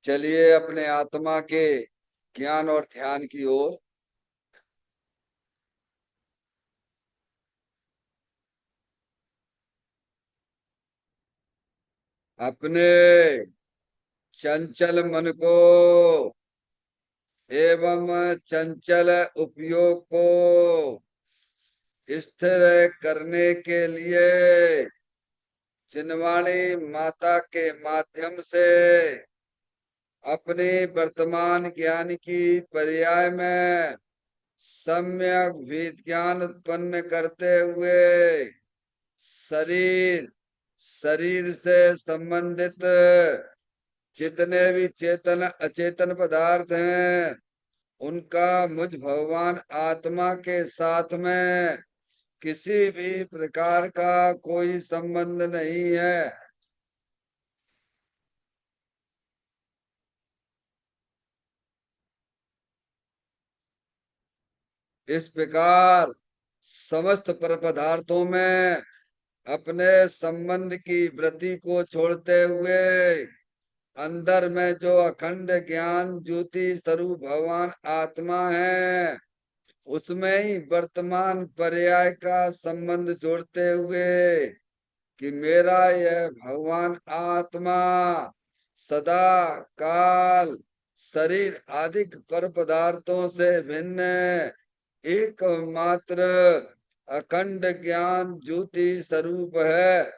चलिए अपने आत्मा के ज्ञान और ध्यान की ओर। अपने चंचल मन को एवं चंचल उपयोग को स्थिर करने के लिए चिन्वाणी माता के माध्यम से अपने वर्तमान ज्ञान की पर्याय में सम्यक विज्ञान उत्पन्न करते हुए शरीर शरीर से संबंधित जितने भी चेतन अचेतन पदार्थ हैं उनका मुझ भगवान आत्मा के साथ में किसी भी प्रकार का कोई संबंध नहीं है। इस प्रकार समस्त पर पदार्थों में अपने संबंध की वृत्ति को छोड़ते हुए अंदर में जो अखंड ज्ञान ज्योति स्वरूप भगवान आत्मा है उसमें ही वर्तमान पर्याय का संबंध जोड़ते हुए कि मेरा यह भगवान आत्मा सदा काल शरीर आदि पर पदार्थों से भिन्न एकमात्र अखंड ज्ञान ज्योति स्वरूप है।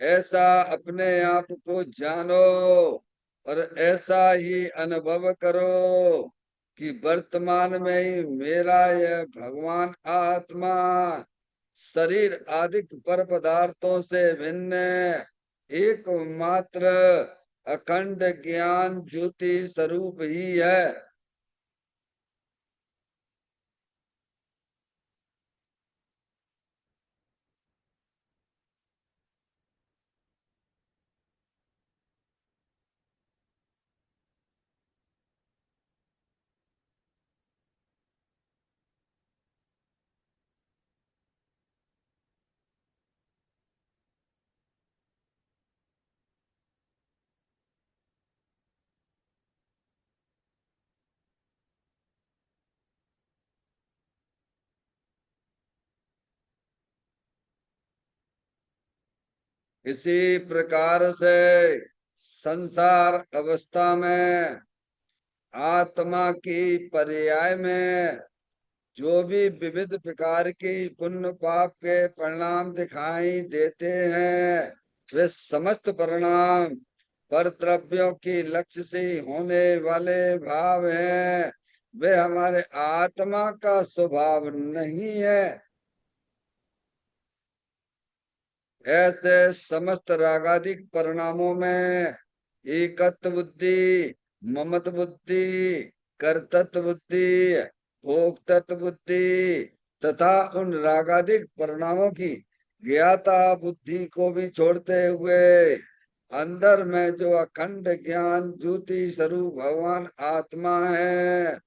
ऐसा अपने आप को जानो और ऐसा ही अनुभव करो कि वर्तमान में ही मेरा यह भगवान आत्मा शरीर आदि पर पदार्थों से भिन्न एकमात्र अखंड ज्ञान ज्योति स्वरूप ही है। इसी प्रकार से संसार अवस्था में आत्मा की पर्याय में जो भी विविध प्रकार की पुण्य पाप के परिणाम दिखाई देते हैं वे समस्त परिणाम पर द्रव्यों की लक्ष्य से होने वाले भाव हैं। वे हमारे आत्मा का स्वभाव नहीं है। ऐसे समस्त रागादिक परिणामों में एकत्व बुद्धि, ममत बुद्धि, कर्तृत्व बुद्धि, भोक्तृत्व बुद्धि तथा उन रागादिक परिणामों की ज्ञाता बुद्धि को भी छोड़ते हुए अंदर में जो अखंड ज्ञान ज्योति स्वरूप भगवान आत्मा है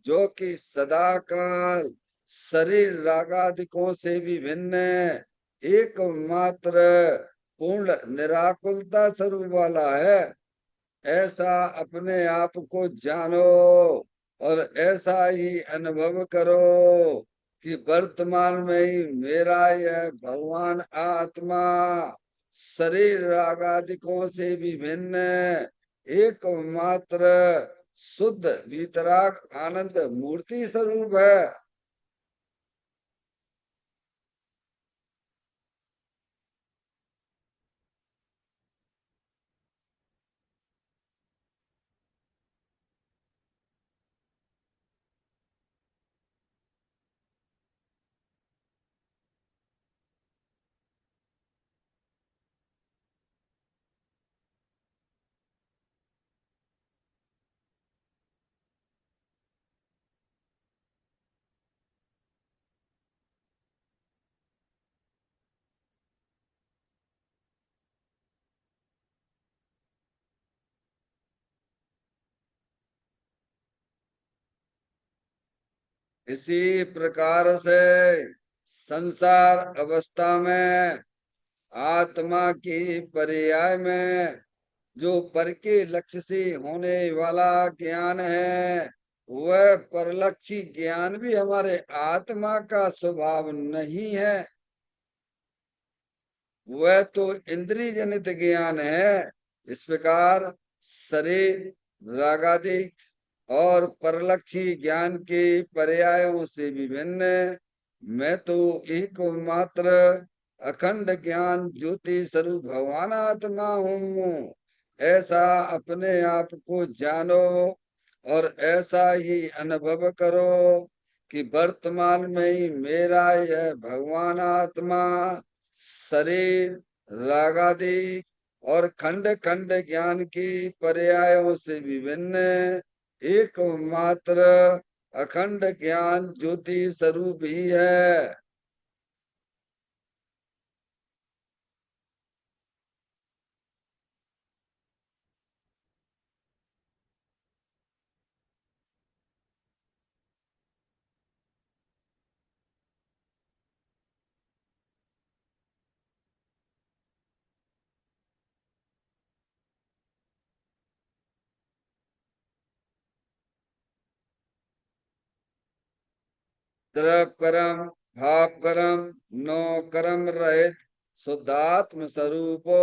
जो कि सदा काल शरीर रागादिकों से भी भिन्न एकमात्र पूर्ण निराकुलता स्वरूप वाला है। ऐसा अपने आप को जानो और ऐसा ही अनुभव करो कि वर्तमान में ही मेरा यह भगवान आत्मा शरीर रागादिकों से भी भिन्न एकमात्र शुद्ध वितराग आनंद मूर्ति स्वरूप है। इसी प्रकार से संसार अवस्था में आत्मा की पर्याय में जो पर के लक्ष्य से होने वाला ज्ञान है, वह परलक्षी ज्ञान भी हमारे आत्मा का स्वभाव नहीं है। वह तो इंद्रिय जनित ज्ञान है। इस प्रकार शरीर, रागादि और परलक्षी ज्ञान के पर्यायों से विभिन्न मैं तो एक मात्र अखंड ज्ञान ज्योति स्वरूप भगवान आत्मा हूँ, ऐसा अपने आप को जानो और ऐसा ही अनुभव करो कि वर्तमान में ही मेरा यह भगवान आत्मा शरीर, रागादि और खंड खंड ज्ञान की पर्यायों से विभिन्न एकमात्र अखंड ज्ञान ज्योति स्वरूप ही है। द्रव कर्म, भाव कर्म, नो कर्म रहित शुद्धात्म स्वरूपो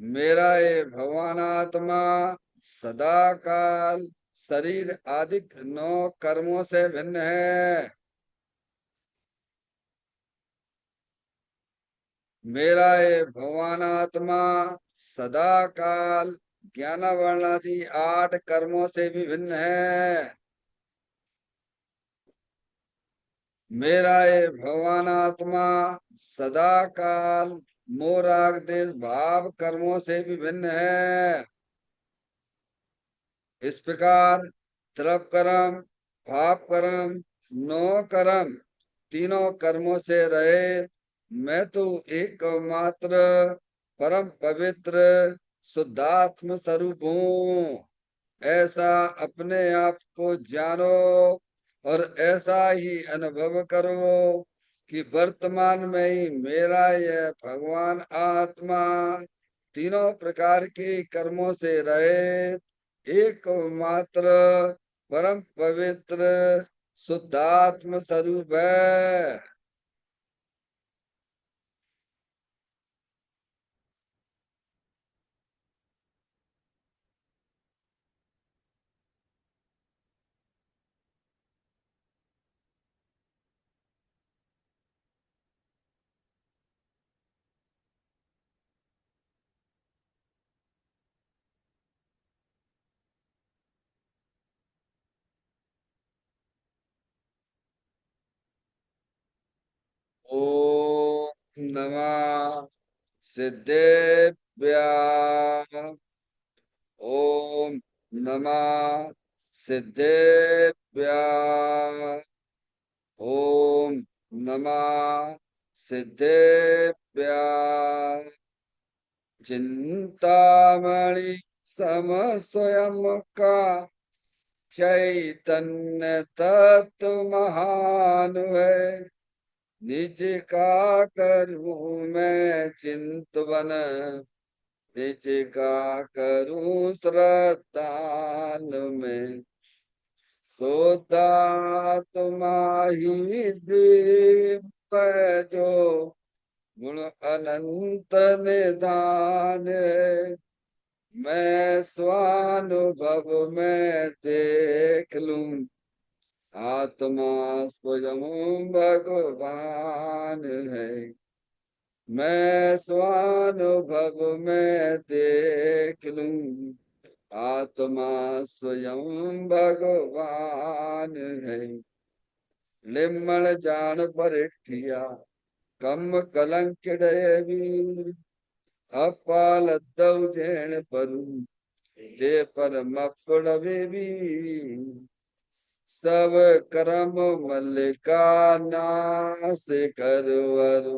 मेरा ये भगवान आत्मा सदा काल शरीर आदि नौ कर्मों से भिन्न है। मेरा ये भगवान आत्मा सदा काल ज्ञान वर्णादि 8 कर्मों से भी भिन्न है। मेरा ये भगवान आत्मा सदा काल मोह राग देश भाव कर्मों से भी भिन्न है। इस प्रकार द्रव कर्म, भाव कर्म, नो कर्म तीनों कर्मों से रहे मैं तो एकमात्र परम पवित्र शुद्धात्म स्वरूप हूँ, ऐसा अपने आप को जानो और ऐसा ही अनुभव करो कि वर्तमान में ही मेरा यह भगवान आत्मा तीनों प्रकार के कर्मों से रहित एकमात्र परम पवित्र शुद्धात्म स्वरूप है। ओम नमः सिद्धेभ्यः। ओम नमः सिद्धेभ्यः। ओम नमः सिद्धेभ्यः। चिंतामणि सम स्वयं का चैतन्य तत्व महान है। निज का करूं मैं चिंतवन, निज का करूं श्रद्धान में। सोता तुम्हारी दिव्य जो गुण अनंत निधान है। मैं स्वानुभव में देख लूं आत्मा स्वयं भगवान है। मैं स्वानुभव में देख लूं आत्मा स्वयं भगवान है। लिम्मण जान परिठिया कम कलंक वीर अपाल दौजेण परू ते पर मपड़वे भी। सब कर्म मल्लिका नाश करवर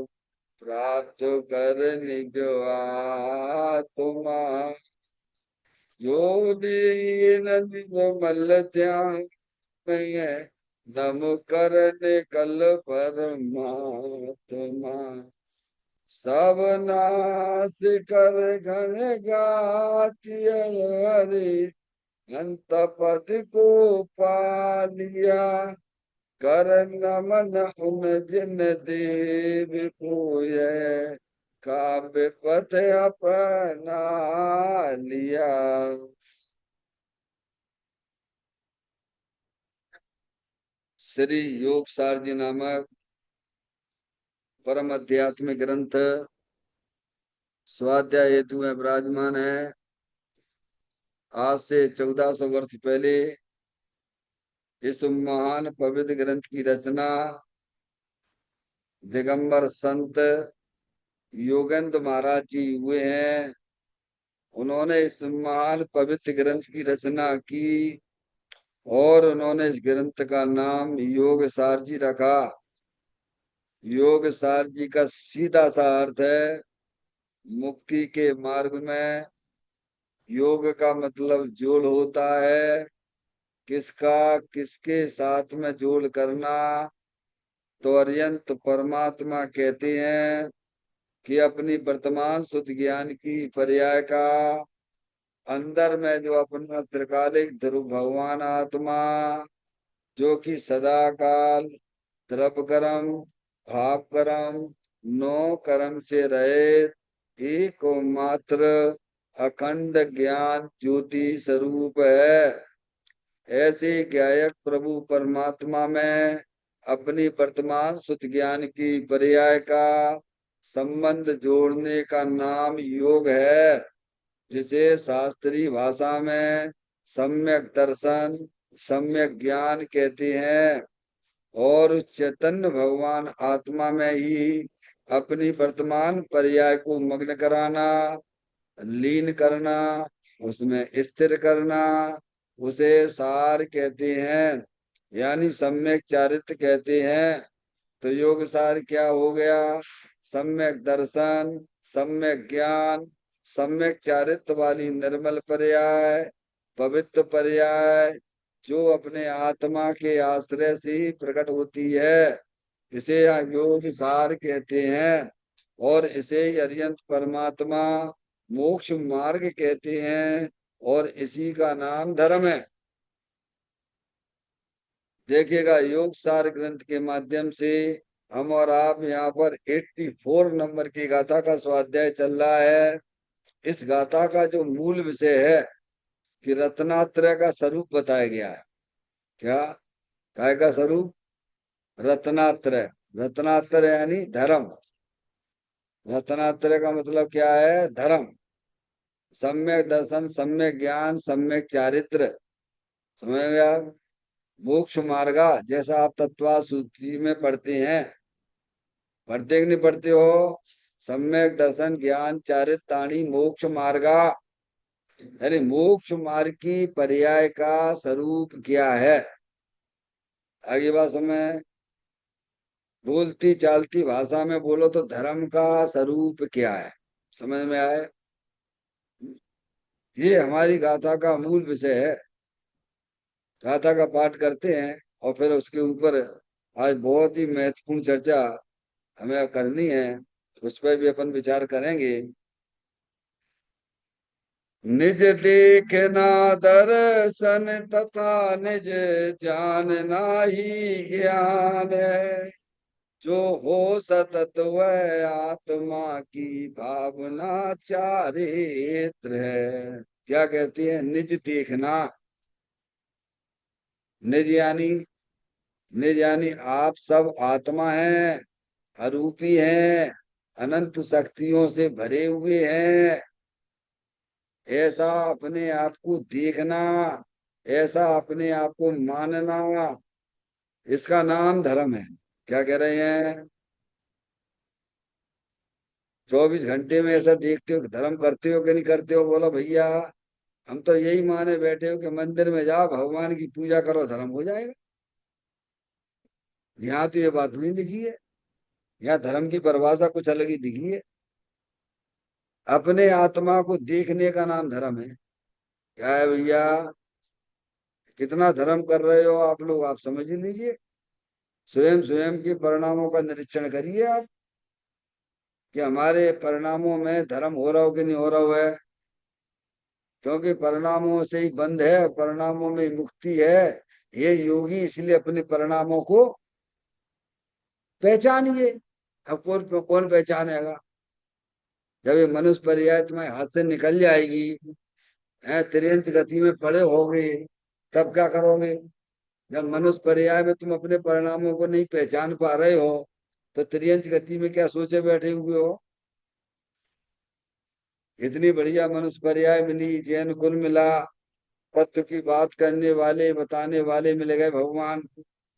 प्राप्त कर निज आत्मा। यो दीन निज मल ध्यान में नम कर निकल परमात्मा, सब नाश कर घन गाति हरि, अंत पद को पा लिया। कर नमन उन जिन देव पूजे, काव्य पथ अपना लिया। श्री योग सार जी नामक परम आध्यात्मिक ग्रंथ स्वाध्याय हेतु में विराजमान है। आज से 1400 वर्ष पहले इस महान पवित्र ग्रंथ की रचना दिगंबर संत योगेंद्र महाराज जी हुए हैं। उन्होंने इस महान पवित्र ग्रंथ की रचना की और उन्होंने इस ग्रंथ का नाम योग सार जी रखा। योग सार जी का सीधा सा अर्थ है मुक्ति के मार्ग में योग का मतलब जोड़ होता है। किसका किसके साथ में जोड़ करना? तो अरियंत परमात्मा कहते हैं कि अपनी वर्तमान शुद्ध ज्ञान की पर्याय का अंदर में जो अपना त्रिकालिक ध्रुव भगवान आत्मा जो कि सदा काल द्रव कर्म भाव कर्म नो कर्म से रहे एक मात्र अखंड ज्ञान ज्योति स्वरूप है। ऐसे ज्ञायक प्रभु परमात्मा में अपनी वर्तमान शुद्ध ज्ञान की पर्याय का संबंध जोड़ने का नाम योग है, जिसे शास्त्रीय भाषा में सम्यक दर्शन सम्यक ज्ञान कहते हैं। और उस चैतन्य भगवान आत्मा में ही अपनी वर्तमान पर्याय को मग्न कराना, लीन करना, उसमें स्थिर करना, उसे सार कहते हैं, यानी सम्यक चारित्र कहते हैं। तो योग सार क्या हो गया? सम्यक दर्शन, सम्यक ज्ञान, सम्यक चारित्र वाली निर्मल पर्याय, पवित्र पर्याय जो अपने आत्मा के आश्रय से ही प्रकट होती है, इसे योग सार कहते हैं। और इसे ही अरिहंत परमात्मा मोक्ष मार्ग कहते हैं और इसी का नाम धर्म है। देखिएगा योग सार ग्रंथ के माध्यम से हम और आप यहाँ पर 84 नंबर की गाथा का स्वाध्याय चल रहा है। इस गाथा का जो मूल विषय है कि रत्नात्रय का स्वरूप बताया गया है। क्या? काय का स्वरूप? रत्नात्रय। रत्नात्रय यानी धर्म। रत्नात्रय का मतलब क्या है? धर्म। सम्यक दर्शन, सम्यक ज्ञान, सम्यक चारित्र। समझ गए आप? मोक्ष मार्गा, जैसा आप तत्वा सूची में पढ़ते हैं, पढ़ते कि नहीं पढ़ते हो? सम्यक दर्शन ज्ञान चारित्राणी मोक्ष मार्गा, यानी मोक्ष मार्ग की पर्याय का स्वरूप क्या है? आगे बात समझ। बोलती चालती भाषा में बोलो तो धर्म का स्वरूप क्या है? समझ में आए? ये हमारी गाथा का मूल विषय है। गाथा का पाठ करते हैं और फिर उसके ऊपर आज बहुत ही महत्वपूर्ण चर्चा हमें करनी है, उस पर भी अपन विचार करेंगे। निज देखना दर्शन तथा निज जानना ही ज्ञान है, जो हो सतत वह आत्मा की भावना चारित्र है। क्या कहती है? निज देखना। निज यानी, निज यानी आप सब आत्मा हैं, अरूपी हैं, अनंत शक्तियों से भरे हुए हैं। ऐसा अपने आप को देखना, ऐसा अपने आप को मानना, इसका नाम धर्म है। क्या कह रहे हैं? 24 घंटे में ऐसा देखते हो कि धर्म करते हो कि नहीं करते हो? बोलो भैया हम तो यही माने बैठे हो कि मंदिर में जाओ भगवान की पूजा करो धर्म हो जाएगा। यहाँ तो ये बात नहीं लिखी है। यहाँ धर्म की परिभाषा कुछ अलग ही दिखी है। अपने आत्मा को देखने का नाम धर्म है। क्या है भैया? कितना धर्म कर रहे हो आप लोग, आप समझ ही लीजिए। स्वयं स्वयं के परिणामों का निरीक्षण करिए आप, कि हमारे परिणामों में धर्म हो रहा हो कि नहीं हो रहा है। क्योंकि परिणामों से ही बंध है, परिणामों में ही मुक्ति है। ये योगी इसलिए अपने परिणामों को पहचानिए। अब कौन कौन पहचानेगा? जब ये मनुष्य पर्याय तुम्हारे हाथ से निकल जाएगी, है तिर्यंत गति में पड़े होगे, तब क्या करोगे? जब मनुष्य पर्याय में तुम अपने परिणामों को नहीं पहचान पा रहे हो, तो तिर्यंत गति में क्या सोचे बैठे हुए हो? इतनी बढ़िया मनुष्य पर्याय मिली, जैन कुल मिला, तत्व की बात करने वाले बताने वाले मिल गए भगवान,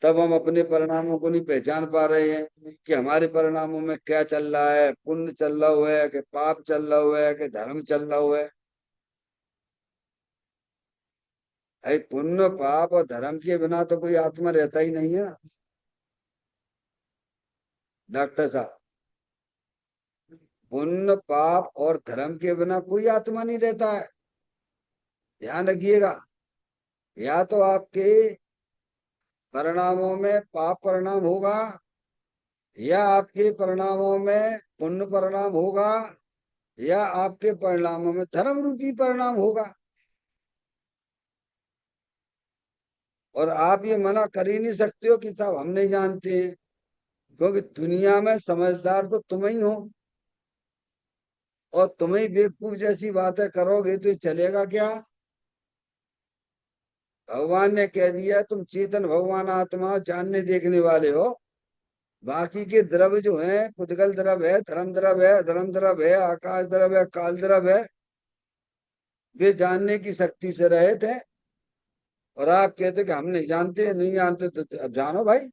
तब हम अपने परिणामों को नहीं पहचान पा रहे हैं कि हमारे परिणामों में क्या चल रहा है, पुण्य चल रहा हुआ है कि पाप चल रहा हुआ है कि धर्म चल रहा हुआ है। अरे पुण्य पाप और धर्म के बिना तो कोई आत्मा रहता ही नहीं है ना डॉक्टर साहब। पुण्य पाप और धर्म के बिना कोई आत्मा नहीं रहता है, ध्यान रखिएगा। या तो आपके परिणामों में पाप परिणाम होगा, या आपके परिणामों में पुण्य परिणाम होगा, या आपके परिणामों में धर्म रूपी परिणाम होगा। और आप ये मना कर ही नहीं सकते हो कि साहब हम नहीं जानते हैं, क्योंकि दुनिया में समझदार तो तुम ही हो, और तुम ही बेवकूफ जैसी बातें करोगे तो ये चलेगा क्या? भगवान ने कह दिया तुम चेतन भगवान आत्मा जानने देखने वाले हो। बाकी के द्रव्य जो है, पुद्गल द्रव्य है, धर्म द्रव्य है, अधर्म द्रव्य है, आकाश द्रव्य है, काल द्रव्य है, वे जानने की शक्ति से रहित है। और आप कहते कि हम नहीं जानते, नहीं जानते तो अब जानो भाई,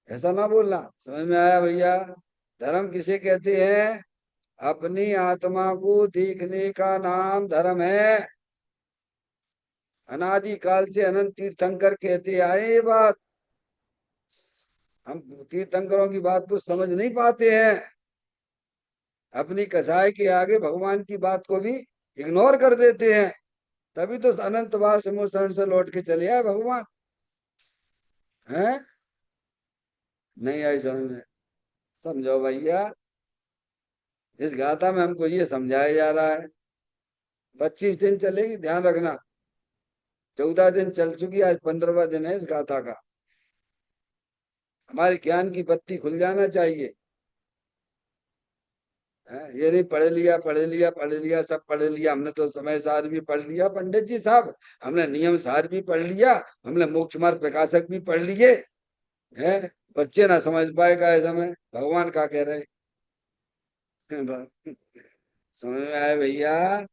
ऐसा ना बोलना। समझ में आया भैया? धर्म किसे कहते हैं? अपनी आत्मा को देखने का नाम धर्म है। अनादि काल से अनंत तीर्थंकर कहते आए ये बात। हम तीर्थंकरों की बात को समझ नहीं पाते हैं, अपनी कसाई के आगे भगवान की बात को भी इग्नोर कर देते हैं। तभी तो अनंत बार समूह शरण से लौट के चले आए भगवान। हैं? नहीं आई समझ में? समझो भैया, इस गाथा में हमको ये समझाया जा रहा है। 25 दिन चलेगी, ध्यान रखना। 14 दिन चल चुकी, आज 15वां दिन है इस गाथा का। हमारे ज्ञान की बत्ती खुल जाना चाहिए। ये नहीं पढ़ लिया पढ़ लिया पढ़ लिया, सब पढ़ लिया हमने, तो समय सार भी पढ़ लिया पंडित जी साहब, हमने नियम सार भी पढ़ लिया, हमने मोक्ष मार्ग प्रकाशक भी पढ़ लिए हैं। बच्चे ना समझ पाएगा ऐसा में भगवान का कह रहे हैं। समझ में आए भैया?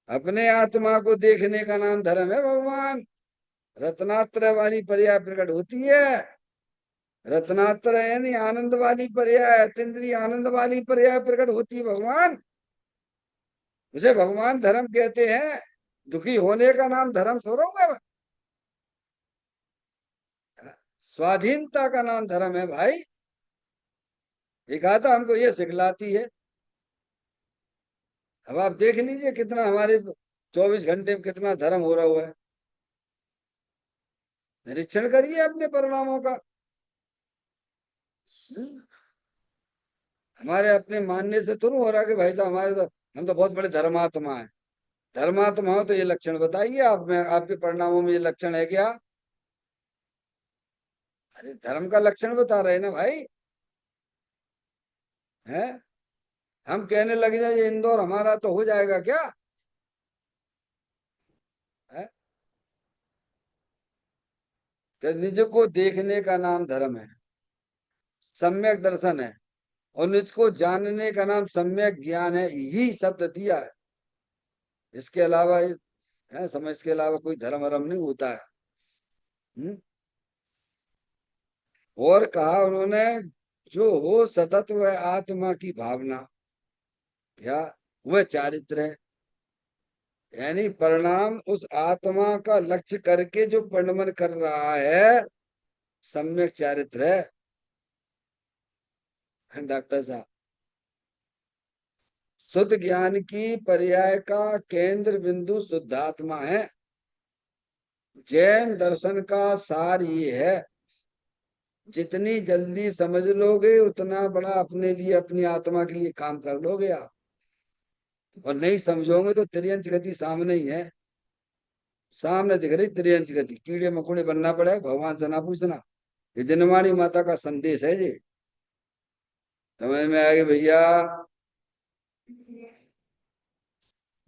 अपने आत्मा को देखने का नाम धर्म है भगवान। रत्नात्रय वाली पर्याय प्रकट होती है। रत्नात्रय यानी आनंद वाली पर्याय, अतीन्द्रिय आनंद वाली पर्याय प्रकट होती है भगवान। उसे भगवान धर्म कहते हैं। दुखी होने का नाम धर्म छोड़ोगे? स्वाधीनता का नाम धर्म है भाई। ये कहा था हमको ये सिखलाती है। अब आप देख लीजिए कितना हमारे 24 घंटे में कितना धर्म हो रहा हुआ है। निरीक्षण करिए अपने परिणामों का। हम्म? हमारे अपने मानने से तो नहीं हो रहा कि भाई साहब हमारे तो, हम तो बहुत बड़े धर्मात्मा हैं। धर्मात्मा हो तो ये लक्षण बताइए आप में, आपके परिणामों में ये लक्षण है क्या? अरे धर्म का लक्षण बता रहे हैं ना भाई। है? हम कहने लगे जाए ये इंदौर हमारा तो हो जाएगा क्या? है? कि निज को देखने का नाम धर्म है, सम्यक दर्शन है। और निज को जानने का नाम सम्यक ज्ञान है, यही शब्द दिया है। इसके अलावा है समझ के अलावा कोई धर्म वरम नहीं होता है। हम्म? और कहा उन्होंने, जो हो सतत वह आत्मा की भावना, या वह चारित्र है। यानी परिणाम उस आत्मा का लक्ष्य करके जो परिणमन कर रहा है, सम्यक चारित्र है डॉक्टर साहब। शुद्ध ज्ञान की पर्याय का केंद्र बिंदु शुद्धात्मा है। जैन दर्शन का सार ये है, जितनी जल्दी समझ लोगे उतना बड़ा अपने लिए, अपनी आत्मा के लिए काम कर लोगे आप। और नहीं समझोगे तो त्रियंच गति सामने ही है, सामने दिख रही त्रियंच गति। कीड़े मकोड़े बनना पड़ेगा, भगवान से ना पूछना। ये जनवाणी माता का संदेश है जी, समझ में आएगी भैया।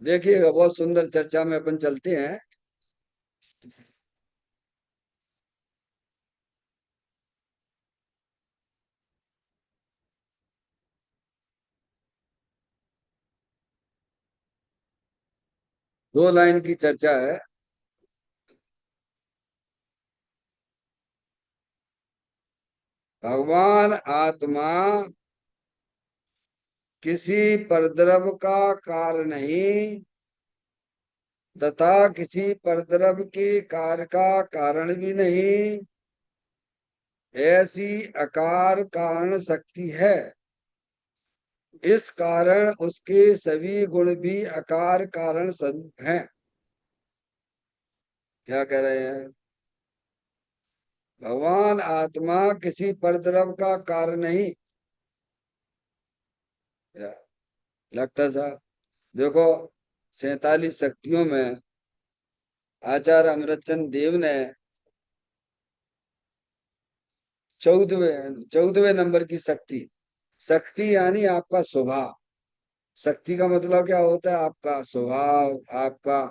देखिएगा, बहुत सुंदर चर्चा में अपन चलते हैं। दो लाइन की चर्चा है। भगवान आत्मा किसी परद्रव का कार्य नहीं, तथा किसी परद्रव के कार्य का कारण भी नहीं। ऐसी अकार कारण शक्ति है। इस कारण उसके सभी गुण भी अकार कारण स्वरूप हैं। क्या कह रहे हैं? भगवान आत्मा किसी परद्रव का कार्य नहीं। डॉक्टर साहब देखो, 47 शक्तियों में आचार्य अमृतचंद देव ने 14वें नंबर की शक्ति, शक्ति यानी आपका स्वभाव। शक्ति का मतलब क्या होता है? आपका स्वभाव, आपका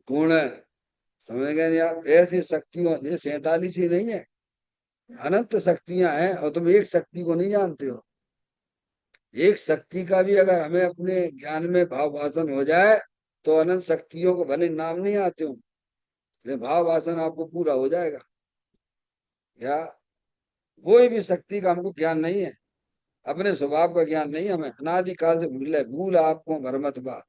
गुण। समझ गए नहीं आप? ऐसी शक्तियों, ये 47 ही नहीं है, अनंत शक्तियां हैं, और तुम एक शक्ति को नहीं जानते हो। एक शक्ति का भी अगर हमें अपने ज्ञान में भाव भाषण हो जाए तो अनंत शक्तियों को भले नाम नहीं आते हो, लेकिन भाव भाषण आपको पूरा हो जाएगा। या कोई भी शक्ति का हमको ज्ञान नहीं है, अपने स्वभाव का ज्ञान नहीं हमें, अनादिकाल से भूल है। भूल आपको भरमत बात,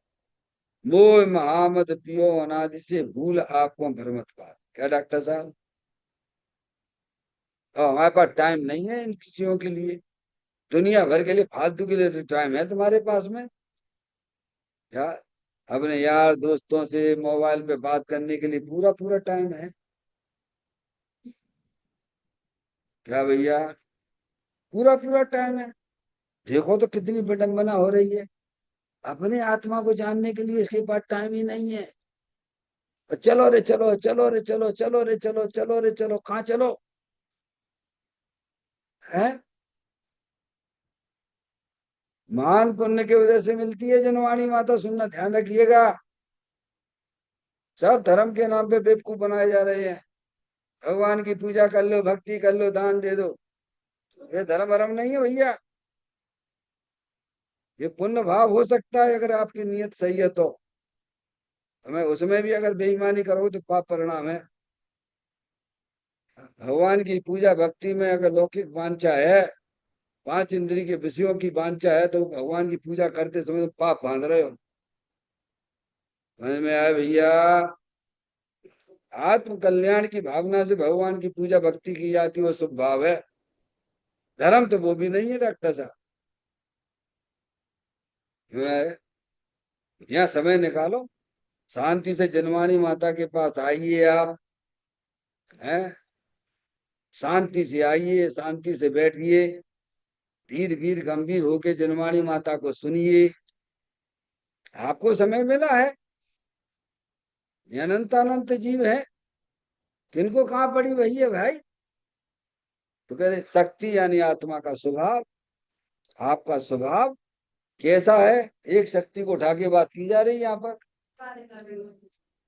मोह महामद पियो अनादि से भूल आपको भरमत बात। क्या डॉक्टर साहब? हमारे पास टाइम नहीं है इन चीजों के लिए, दुनिया भर के लिए, फालतू के लिए टाइम है तुम्हारे पास में? क्या अपने यार दोस्तों से मोबाइल पे बात करने के लिए पूरा पूरा टाइम है? क्या भैया, पूरा पूरा टाइम है? देखो तो कितनी विडंबना हो रही है। अपने आत्मा को जानने के लिए इसके पास टाइम ही नहीं है। चलो रे चलो, चलो रे चलो, चलो रे चलो, चलो रे चलो, कहाँ चलो है? महान पुण्य की वजह से मिलती है जनवाणी माता, सुनना ध्यान रखिएगा। सब धर्म के नाम पे बेवकूफ बनाए जा रहे हैं। भगवान की पूजा कर लो, भक्ति कर लो, दान दे दो, ये धर्म वरम नहीं है भैया। ये पुण्य भाव हो सकता है अगर आपकी नीयत सही है तो। हमें उसमें भी अगर बेईमानी करोगे तो पाप परिणाम है। भगवान की पूजा भक्ति में अगर लौकिक वांछा है, पांच इंद्रिय के विषयों की वांछा है, तो भगवान की पूजा करते समय तो पाप बांध रहे हो। समझ में आया भैया? आत्म कल्याण की भावना से भगवान की पूजा भक्ति की जाती है, वो शुभ भाव है। धर्म तो वो भी नहीं है डॉक्टर साहब। यहाँ समय निकालो, शांति से जनवाणी माता के पास आइए आप, हैं? शांति से आइए, शांति से बैठिए, धीर धीर गंभीर होके जनवाणी माता को सुनिए। आपको समय मिला है, ये अनंत अनंत जीव है, किनको कहाँ पड़ी वही है भाई। तो कह रहे शक्ति यानी आत्मा का स्वभाव। आपका स्वभाव कैसा है? एक शक्ति को उठा के बात की जा रही है यहाँ पर,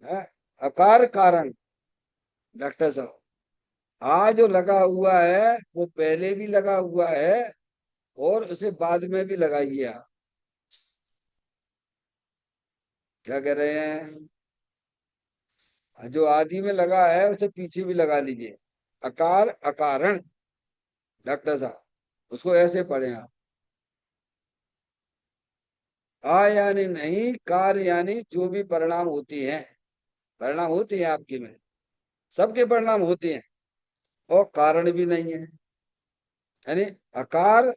है? अकार कारण। डॉक्टर साहब, आज जो लगा हुआ है वो पहले भी लगा हुआ है, और उसे बाद में भी लगाइए आप। क्या कह रहे हैं? जो आदि में लगा है उसे पीछे भी लगा लीजिए। अकार अकारण। डॉक्टर साहब, उसको ऐसे पढ़े आप। आ यानी नहीं, कार्य यानी जो भी परिणाम होती हैं, परिणाम होती है आपकी में, सबके परिणाम होते हैं, और कारण भी नहीं है। यानी अकार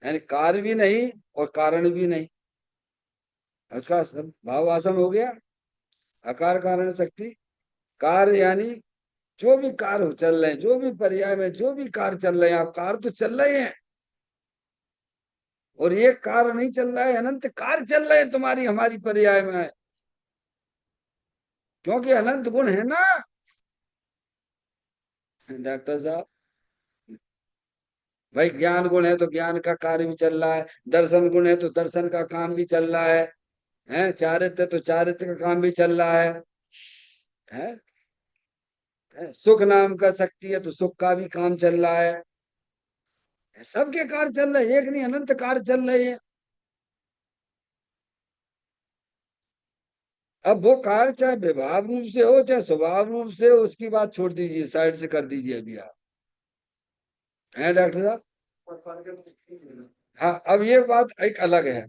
यानी कार्य भी नहीं और कारण भी नहीं। उसका भाववाचन हो गया अकार कारण शक्ति। कार्य यानी जो भी कार्य हो चल रहे हैं, जो भी पर्याय में जो भी कार्य चल रहे हैं, आप कार्य तो चल रहे हैं, और ये कार्य नहीं चल रहा है, अनंत कार्य चल रहे हैं तुम्हारी हमारी पर्याय में, क्योंकि अनंत गुण है ना डॉक्टर साहब। भाई ज्ञान गुण है तो ज्ञान का कार्य भी चल रहा है, दर्शन गुण है तो दर्शन का काम भी चल रहा है चारित्र्य तो चारित्र्य का काम भी चल रहा है? सुख नाम का शक्ति है तो सुख का भी काम चल रहा है, सबके कार्य चल रहे हैं, एक नहीं अनंत कार्य चल रहे हैं। अब वो कार्य चाहे विभाव रूप से हो चाहे स्वभाव रूप से हो, उसकी बात छोड़ दीजिए, साइड से कर दीजिए अभी आप, हैं डॉक्टर साहब। हाँ, अब ये बात एक अलग है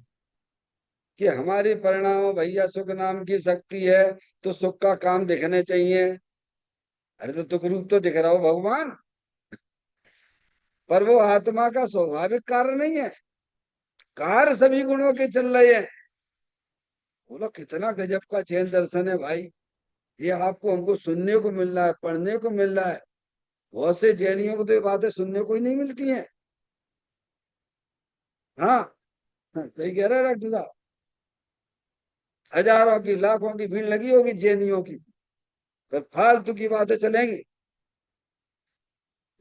कि हमारे परिणाम भैया सुख नाम की शक्ति है तो सुख का काम दिखने चाहिए। अरे तो तुक रूप तो दिख रहा हो भगवान, पर वो आत्मा का स्वाभाविक कार्य नहीं है, कार्य सभी गुणों के चल रहे हैं। बोलो कितना गजब का चैन दर्शन है भाई, ये आपको हमको सुनने को मिल रहा है, पढ़ने को मिल रहा है। बहुत से जैनियों को तो ये बातें सुनने को ही नहीं मिलती हैं। हाँ, सही कह रहे हैं डॉक्टर साहब, हजारों की लाखों की भीड़ लगी होगी जैनियों की, पर फालतू की बातें चलेंगी,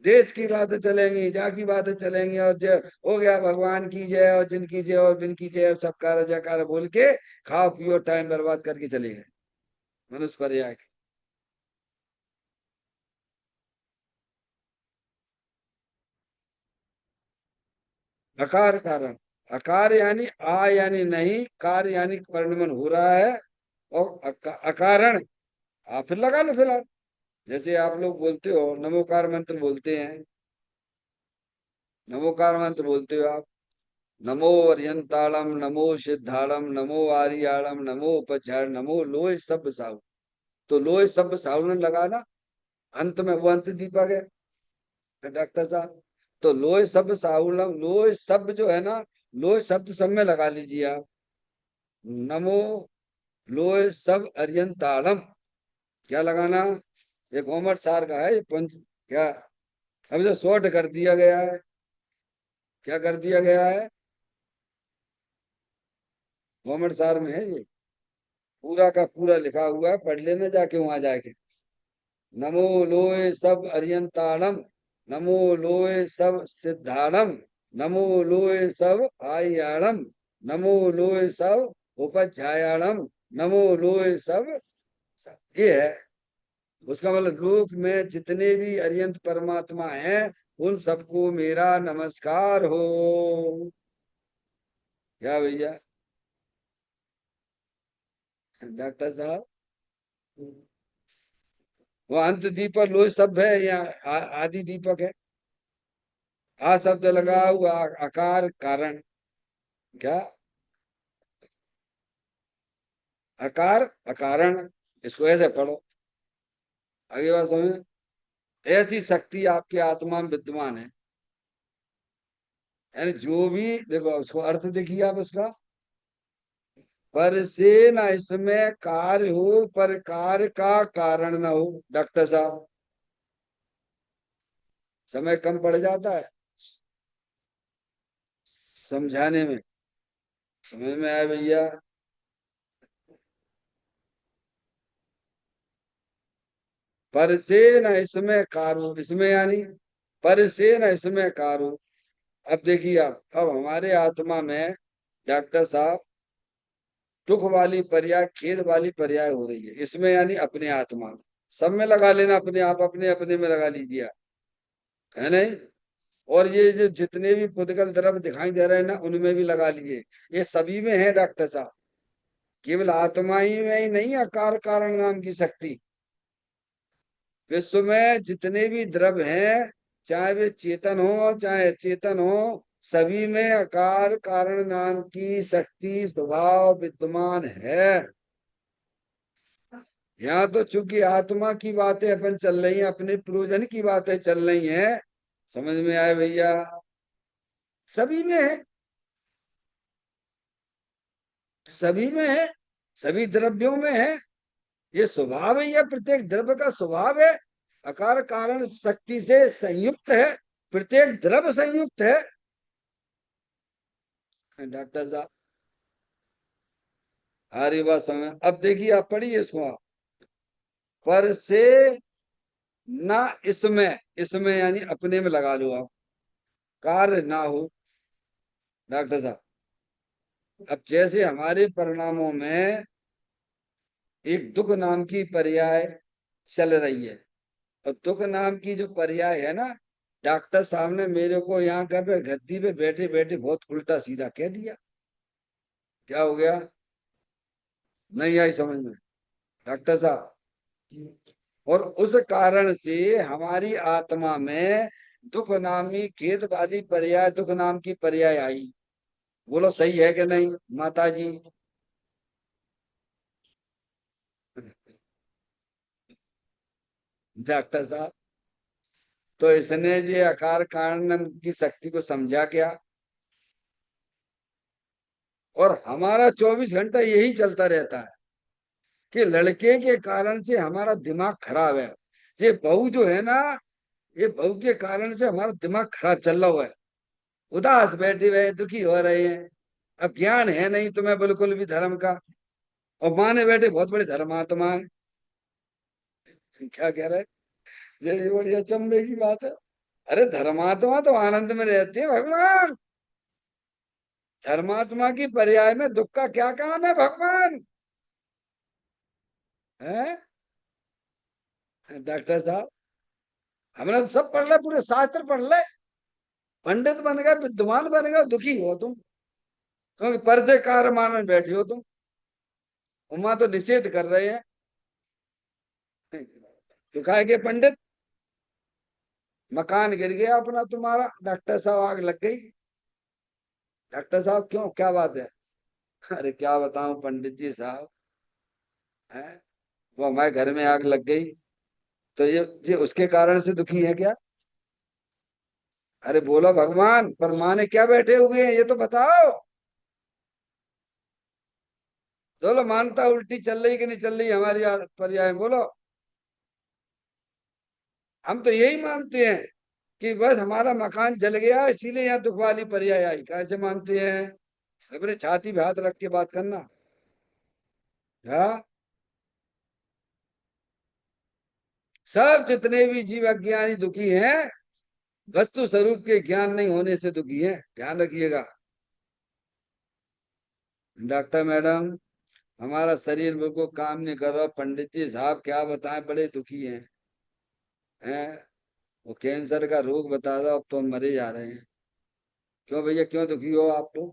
देश की बातें चलेंगी, जा की बातें चलेंगी, और जय हो गया भगवान की जय और जिनकी जय और बिन की जय सबका जयकार बोल के खाओ पियो टाइम बर्बाद करके चले गए मनुष्य पर्याय के। अकार कारण, अकार यानी आ यानी नहीं, कार्य यानी परिणमन हो रहा है, और अकारण आप फिर लगा लो फिलहाल, जैसे आप लोग बोलते हो नमोकार मंत्र बोलते हैं, नमोकार मंत्र बोलते हो आप, नमो अर्यंताड़म नमो सिद्धाड़म नमो आर्याड़म नमो उपचार नमो लोय सब साहु, तो लोय सब साहु ने लगाना, अंत में वो अंत दीपक है डॉक्टर साहब। तो लोय सब साहुलम, लोय सब जो है ना, लोय शब्द सब में लगा लीजिए आप, नमो लोय सब अर्यंताड़म, क्या लगाना, ये कॉमर्स सार का है ये पंच क्या, अभी तो शॉर्ट कर दिया गया है, क्या कर दिया गया है, कॉमर्स सार में है ये, पूरा का पूरा लिखा हुआ है, पढ़ लेना जाके वहां जाके। नमो लोय सब अरियंताणम, नमो लोय सब सिद्धाणम, नमो लोय सब आयाणम, नमो लोय सब उपध्यायाणम, नमो लोय सब, ये है उसका मतलब, लोक में जितने भी अरियंत परमात्मा हैं उन सबको मेरा नमस्कार हो। क्या भैया डॉक्टर साहब, वो अंत दीपक लोह सब है या आदि दीपक है, आ शब्द लगा हुआ आकार कारण, क्या आकार अकारण, इसको ऐसे पढ़ो, आगे बात समझ, ऐसी शक्ति आपके आत्मा में विद्यमान है, यानी जो भी देखो उसको अर्थ देखिए आप उसका, पर से न इसमें कार्य हो पर कार्य का कारण न हो। डॉक्टर साहब समय कम पड़ जाता है समझाने में, समझ में आया भैया, पर से न इसमें कारो, इसमें यानी पर से न इसमें कारो। अब देखिए आप, अब हमारे आत्मा में डॉक्टर साहब दुख वाली पर्याय खेद वाली पर्याय हो रही है, इसमें यानी अपने आत्मा में, सब में लगा लेना, अपने आप अपने अपने में लगा लीजिए आप, है नहीं, और ये जो जितने भी पुद्गल द्रव्य दिखाई दे रहे हैं ना उनमें भी लगा लीजिए, ये सभी में है डॉक्टर साहब, केवल आत्मा ही में ही नहीं, आकार कारण नाम की शक्ति, विश्व में जितने भी द्रव्य हैं, चाहे वे चेतन हो चाहे अचेतन हो, सभी में आकार कारण नाम की शक्ति स्वभाव विद्यमान है। यहाँ तो चूंकि आत्मा की बातें अपन चल रही हैं, अपने प्रयोजन की बातें चल रही हैं, समझ में आए भैया, सभी में है, सभी में है, सभी द्रव्यों में है। ये स्वभाव है, ये प्रत्येक द्रव्य का स्वभाव है। अकार कारण शक्ति से संयुक्त है, प्रत्येक द्रव्य संयुक्त है। डॉक्टर साहब हरी बात समझ। अब देखिए, आप पढ़िए इसको आप। पर से ना इसमें, इसमें यानी अपने में लगा लो आप, कार्य ना हो। डॉक्टर साहब अब जैसे हमारे परिणामों में एक दुख नाम की पर्याय चल रही है, और दुख नाम की जो पर्याय है ना, डॉक्टर साहब ने मेरे को यहाँ का पे गद्दी पे बैठे बैठे बहुत उल्टा सीधा कह दिया। क्या हो गया? नहीं आई समझ में डॉक्टर साहब? और उस कारण से हमारी आत्मा में दुख नामी खेदवादी पर्याय, दुख नाम की पर्याय आई। बोलो सही है कि नहीं माता जी? डॉक्टर साहब तो इसने ये आकार कारण की शक्ति को समझा क्या? और हमारा 24 घंटा यही चलता रहता है कि लड़के के कारण से हमारा दिमाग खराब है। ये बहू जो है ना, ये बहू के कारण से हमारा दिमाग खराब चल रहा हुआ है। उदास बैठे हुए दुखी हो रहे हैं। अब ज्ञान है नहीं तुम्हें बिल्कुल भी धर्म का, और माने बैठे बहुत बड़े धर्मात्मा हैं। क्या कह रहे हैं? ये बड़ी अचंभे की बात है। अरे धर्मात्मा तो आनंद में रहते हैं भगवान। धर्मात्मा की पर्याय में दुख का क्या काम है भगवान? है डॉक्टर साहब? हमने तो सब पढ़ ले, पूरे शास्त्र पढ़ ले। पंडित बन गए, विद्वान बन गए, दुखी हो तुम, क्योंकि पर्दे कार मान बैठे हो तुम। उमा तो निषेध कर रहे हैं। चुकाए गए पंडित, मकान गिर गया अपना तुम्हारा। डॉक्टर साहब आग लग गई। डॉक्टर साहब क्यों, क्या बात है? अरे क्या बताऊं पंडित जी साहब, है वो हमारे घर में आग लग गई। तो ये उसके कारण से दुखी है क्या? अरे बोलो भगवान, पर माने क्या बैठे हुए हैं ये तो बताओ। बोलो मानता उल्टी चल रही कि नहीं चल रही हमारी पर्याय, बोलो। हम तो यही मानते हैं कि बस हमारा मकान जल गया इसीलिए यहाँ दुख वाली पर्याय आई। कैसे मानते हैं? अपने छाती पे हाथ रख के बात करना। हाँ, सब जितने भी जीव अज्ञानी दुखी हैं, वस्तु स्वरूप के ज्ञान नहीं होने से दुखी हैं, ध्यान रखिएगा। डॉक्टर मैडम हमारा शरीर बिल्कुल काम नहीं कर रहा, पंडित जी साहब क्या बताएं, बड़े दुखी हैं। वो कैंसर का रोग बता दो, अब तो हम मरे जा रहे हैं। क्यों भैया, क्यों दुखी हो आप तो?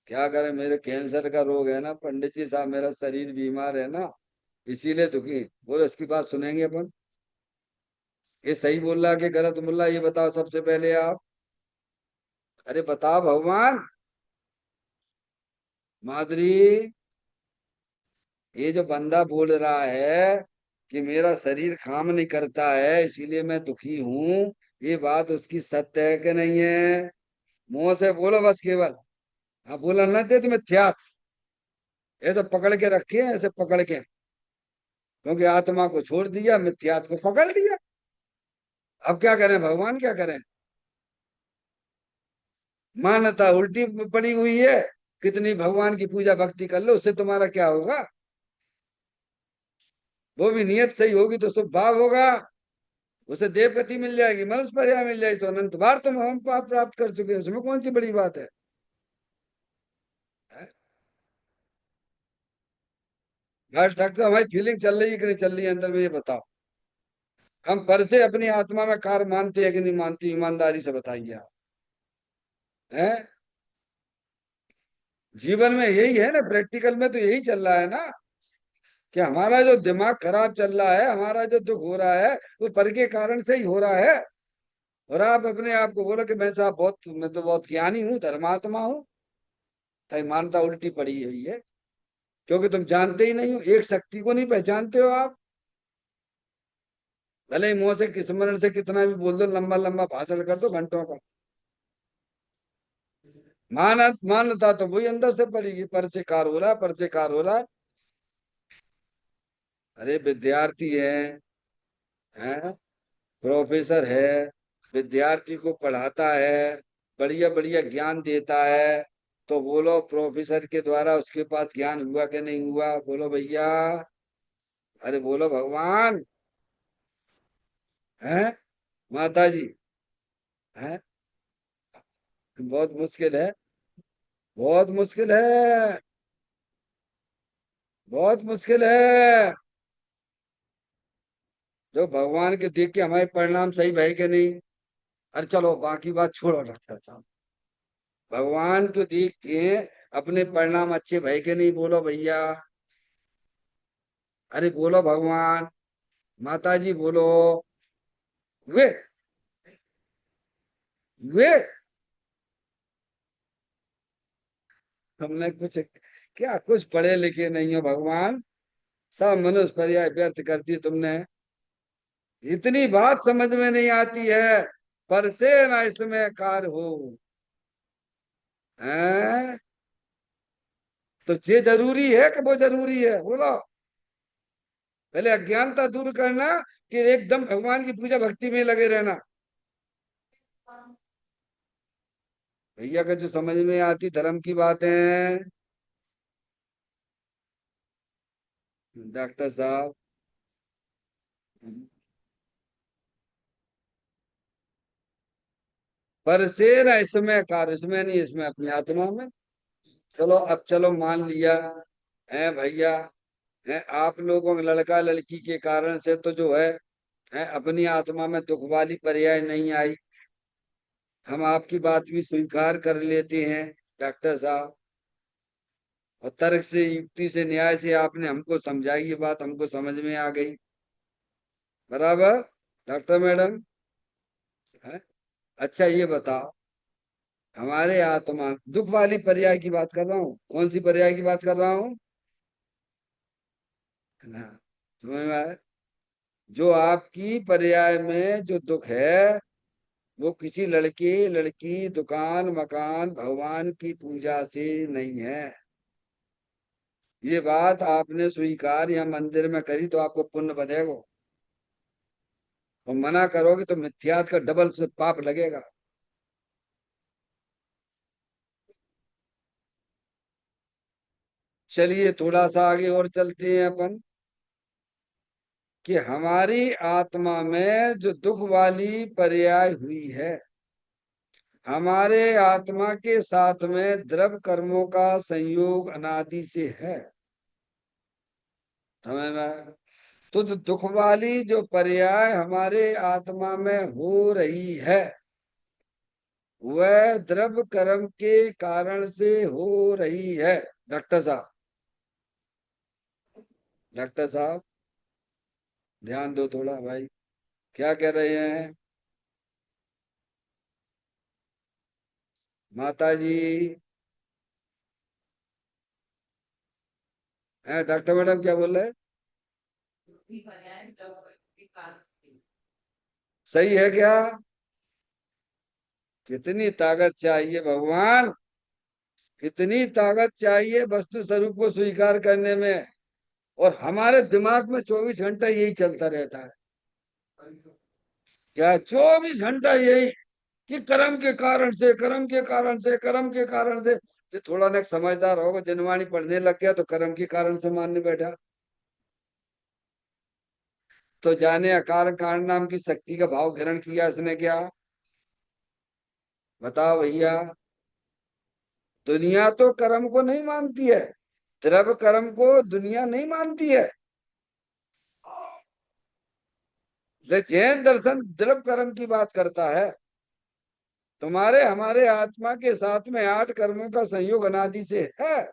क्या करें, मेरे कैंसर का रोग है ना पंडित जी साहब, मेरा शरीर बीमार है ना, इसीलिए दुखी। बोलो इसकी बात सुनेंगे अपन? ये सही बोल रहा कि गलत बोल रहा, ये बताओ सबसे पहले आप। अरे बताओ भगवान। माधुरी, ये जो बंदा बोल रहा है कि मेरा शरीर काम नहीं करता है इसीलिए मैं दुखी हूं, ये बात उसकी सत्य है कि नहीं है? मुंह से बोलो बस केवल। हाँ बोला ना दे तुम्हें त्याग, ऐसे पकड़ के रखे हैं, ऐसे पकड़ के। क्योंकि आत्मा को छोड़ दिया, मिथ्यात को पकड़ लिया। अब क्या करें भगवान, क्या करें? मान्यता उल्टी पड़ी हुई है। कितनी भगवान की पूजा भक्ति कर लो, उससे तुम्हारा क्या होगा? वो भी नियत सही होगी तो शुभ भाव होगा। उसे देवगति मिल जाएगी, मनुष्य पर्याय मिल जाएगी, तो अनंत बार तुम हम पाप प्राप्त कर चुके हैं, उसमें कौन सी बड़ी बात है? घाट डॉक्टर हमारी फीलिंग चल रही है कि नहीं चल रही है अंदर में, ये बताओ। हम पर से अपनी आत्मा में कार मानते हैं कि नहीं मानती, ईमानदारी से बताइए आप। हैं? जीवन में यही है ना, प्रैक्टिकल में तो यही चल रहा है ना, कि हमारा जो दिमाग खराब चल रहा है, हमारा जो दुख हो रहा है, वो पर के कारण से ही हो रहा है। और आप अपने आप को बोलो कि मैं तो बहुत ज्ञानी हूँ, धर्मात्मा हूँ, तो मानता उल्टी पड़ी है ये। क्योंकि तुम जानते ही नहीं हो, एक शक्ति को नहीं पहचानते हो आप। भले ही मुंह से स्मरण से कितना भी बोल दो, लंबा लंबा भाषण कर दो घंटों का। मान्यता तो वही अंदर से पड़ेगी, पर से कार हो रहा है, पर से कार हो रहा है। अरे विद्यार्थी है, प्रोफेसर है, विद्यार्थी को पढ़ाता है, बढ़िया बढ़िया ज्ञान देता है। तो बोलो प्रोफेसर के द्वारा उसके पास ज्ञान हुआ कि नहीं हुआ, बोलो भैया। अरे बोलो भगवान। है माता जी। है बहुत मुश्किल है, बहुत मुश्किल है, बहुत मुश्किल है। जो भगवान के देख के हमारे परिणाम सही भय के नहीं। अरे चलो बाकी बात छोड़ो डॉक्टर साहब। भगवान को देख के अपने परिणाम अच्छे भय के नहीं, बोलो भैया। अरे बोलो भगवान। माता जी बोलो। वे वे हमने कुछ क्या, कुछ पढ़े लिखे नहीं हो भगवान। सब मनुष्य पर्याय व्यर्थ कर दी तुमने। इतनी बात समझ में नहीं आती है, पर से ना इसमें कार हो। हैं? तो ये जरूरी है कि वो जरूरी है, बोलो। पहले अज्ञानता दूर करना, कि एकदम भगवान की पूजा भक्ति में लगे रहना। भैया का जो समझ में आती धर्म की बातें। डॉक्टर साहब। पर से ना इसमें कार, इसमें नहीं, इसमें अपनी आत्मा में। चलो अब चलो मान लिया है भैया। है आप लोगों के लड़का लड़की के कारण से तो जो है अपनी आत्मा में दुख वाली पर्याय नहीं आई। हम आपकी बात भी स्वीकार कर लेते हैं डॉक्टर साहब। और तर्क से, युक्ति से, न्याय से आपने हमको समझाई, ये बात हमको समझ में आ गई। बराबर डॉक्टर मैडम। है? अच्छा ये बताओ, हमारे आत्मा दुख वाली पर्याय की बात कर रहा हूँ, कौन सी पर्याय की बात कर रहा हूँ? हाँ, समझ में आया? जो आपकी पर्याय में जो दुख है, वो किसी लड़के लड़की, दुकान मकान, भगवान की पूजा से नहीं है। ये बात आपने स्वीकार या मंदिर में करी तो आपको पुण्य बनेगा, और मना करोगे तो मिथ्यात का डबल से पाप लगेगा। चलिए थोड़ा सा आगे और चलते हैं अपन, कि हमारी आत्मा में जो दुख वाली पर्याय हुई है, हमारे आत्मा के साथ में द्रव कर्मों का संयोग अनादि से है। समझ में? तो जो दुख वाली जो पर्याय हमारे आत्मा में हो रही है, वह द्रव कर्म के कारण से हो रही है। डॉक्टर साहब, डॉक्टर साहब ध्यान दो थोड़ा भाई, क्या कह रहे हैं माता जी? हैं डॉक्टर मैडम क्या बोल रहे हैं? सही है क्या? कितनी ताकत चाहिए भगवान, कितनी ताकत चाहिए वस्तु स्वरूप को स्वीकार करने में। और हमारे दिमाग में 24 घंटा यही चलता रहता है। क्या 24 घंटा यही, कि कर्म के कारण से, कर्म के कारण से, कर्म के कारण से। जो थोड़ा ना समझदार होगा, जनवाणी पढ़ने लग गया तो कर्म के कारण से मानने बैठा। तो जाने अकार कारण नाम की शक्ति का भाव ग्रहण किया इसने क्या? बताओ भैया। दुनिया तो कर्म को नहीं मानती है, द्रव्य कर्म को दुनिया नहीं मानती है। जैन दर्शन द्रव्य कर्म की बात करता है। तुम्हारे हमारे आत्मा के साथ में 8 कर्मों का संयोग अनादि से है,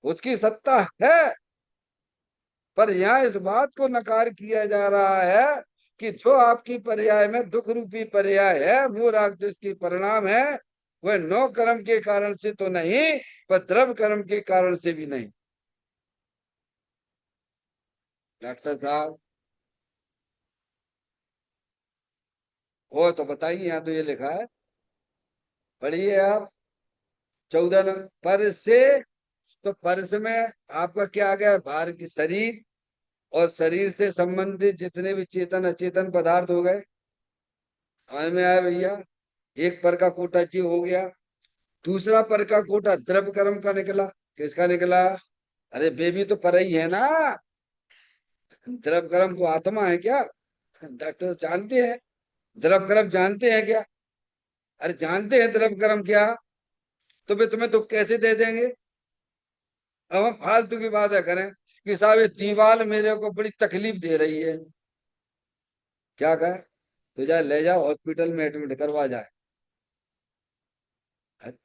उसकी सत्ता है। पर यहाँ इस बात को नकार किया जा रहा है कि जो आपकी पर्याय में दुख रूपी पर्याय है, वो राग जिसकी परिणाम है, वह 9 कर्म के कारण से तो नहीं, पर द्रव्य कर्म के कारण से भी नहीं। डॉक्टर साहब हो तो बताइए, यहाँ तो ये लिखा है, पढ़िए आप। 14 नंबर पर से। तो परस में आपका क्या आ गया, भार की शरीर, और शरीर से संबंधित जितने भी चेतन अचेतन पदार्थ हो गए। समझ में आया भैया? एक पर का कोटा जीव हो गया। दूसरा पर का कोटा द्रव्य कर्म का निकला। किसका निकला? अरे बेबी तो पर ही है ना। द्रव्य कर्म को आत्मा है क्या? डॉक्टर जानते हैं? द्रव्य कर्म जानते हैं क्या? अरे जानते हैं द्रव्य कर्म क्या? तो फिर तुम्हें दुख कैसे दे देंगे? अब हम फालतू की बातें करें कि साहब ये दीवार मेरे को बड़ी तकलीफ दे रही है। क्या कहे? तो जा ले जाओ हॉस्पिटल में एडमिट करवा जाए।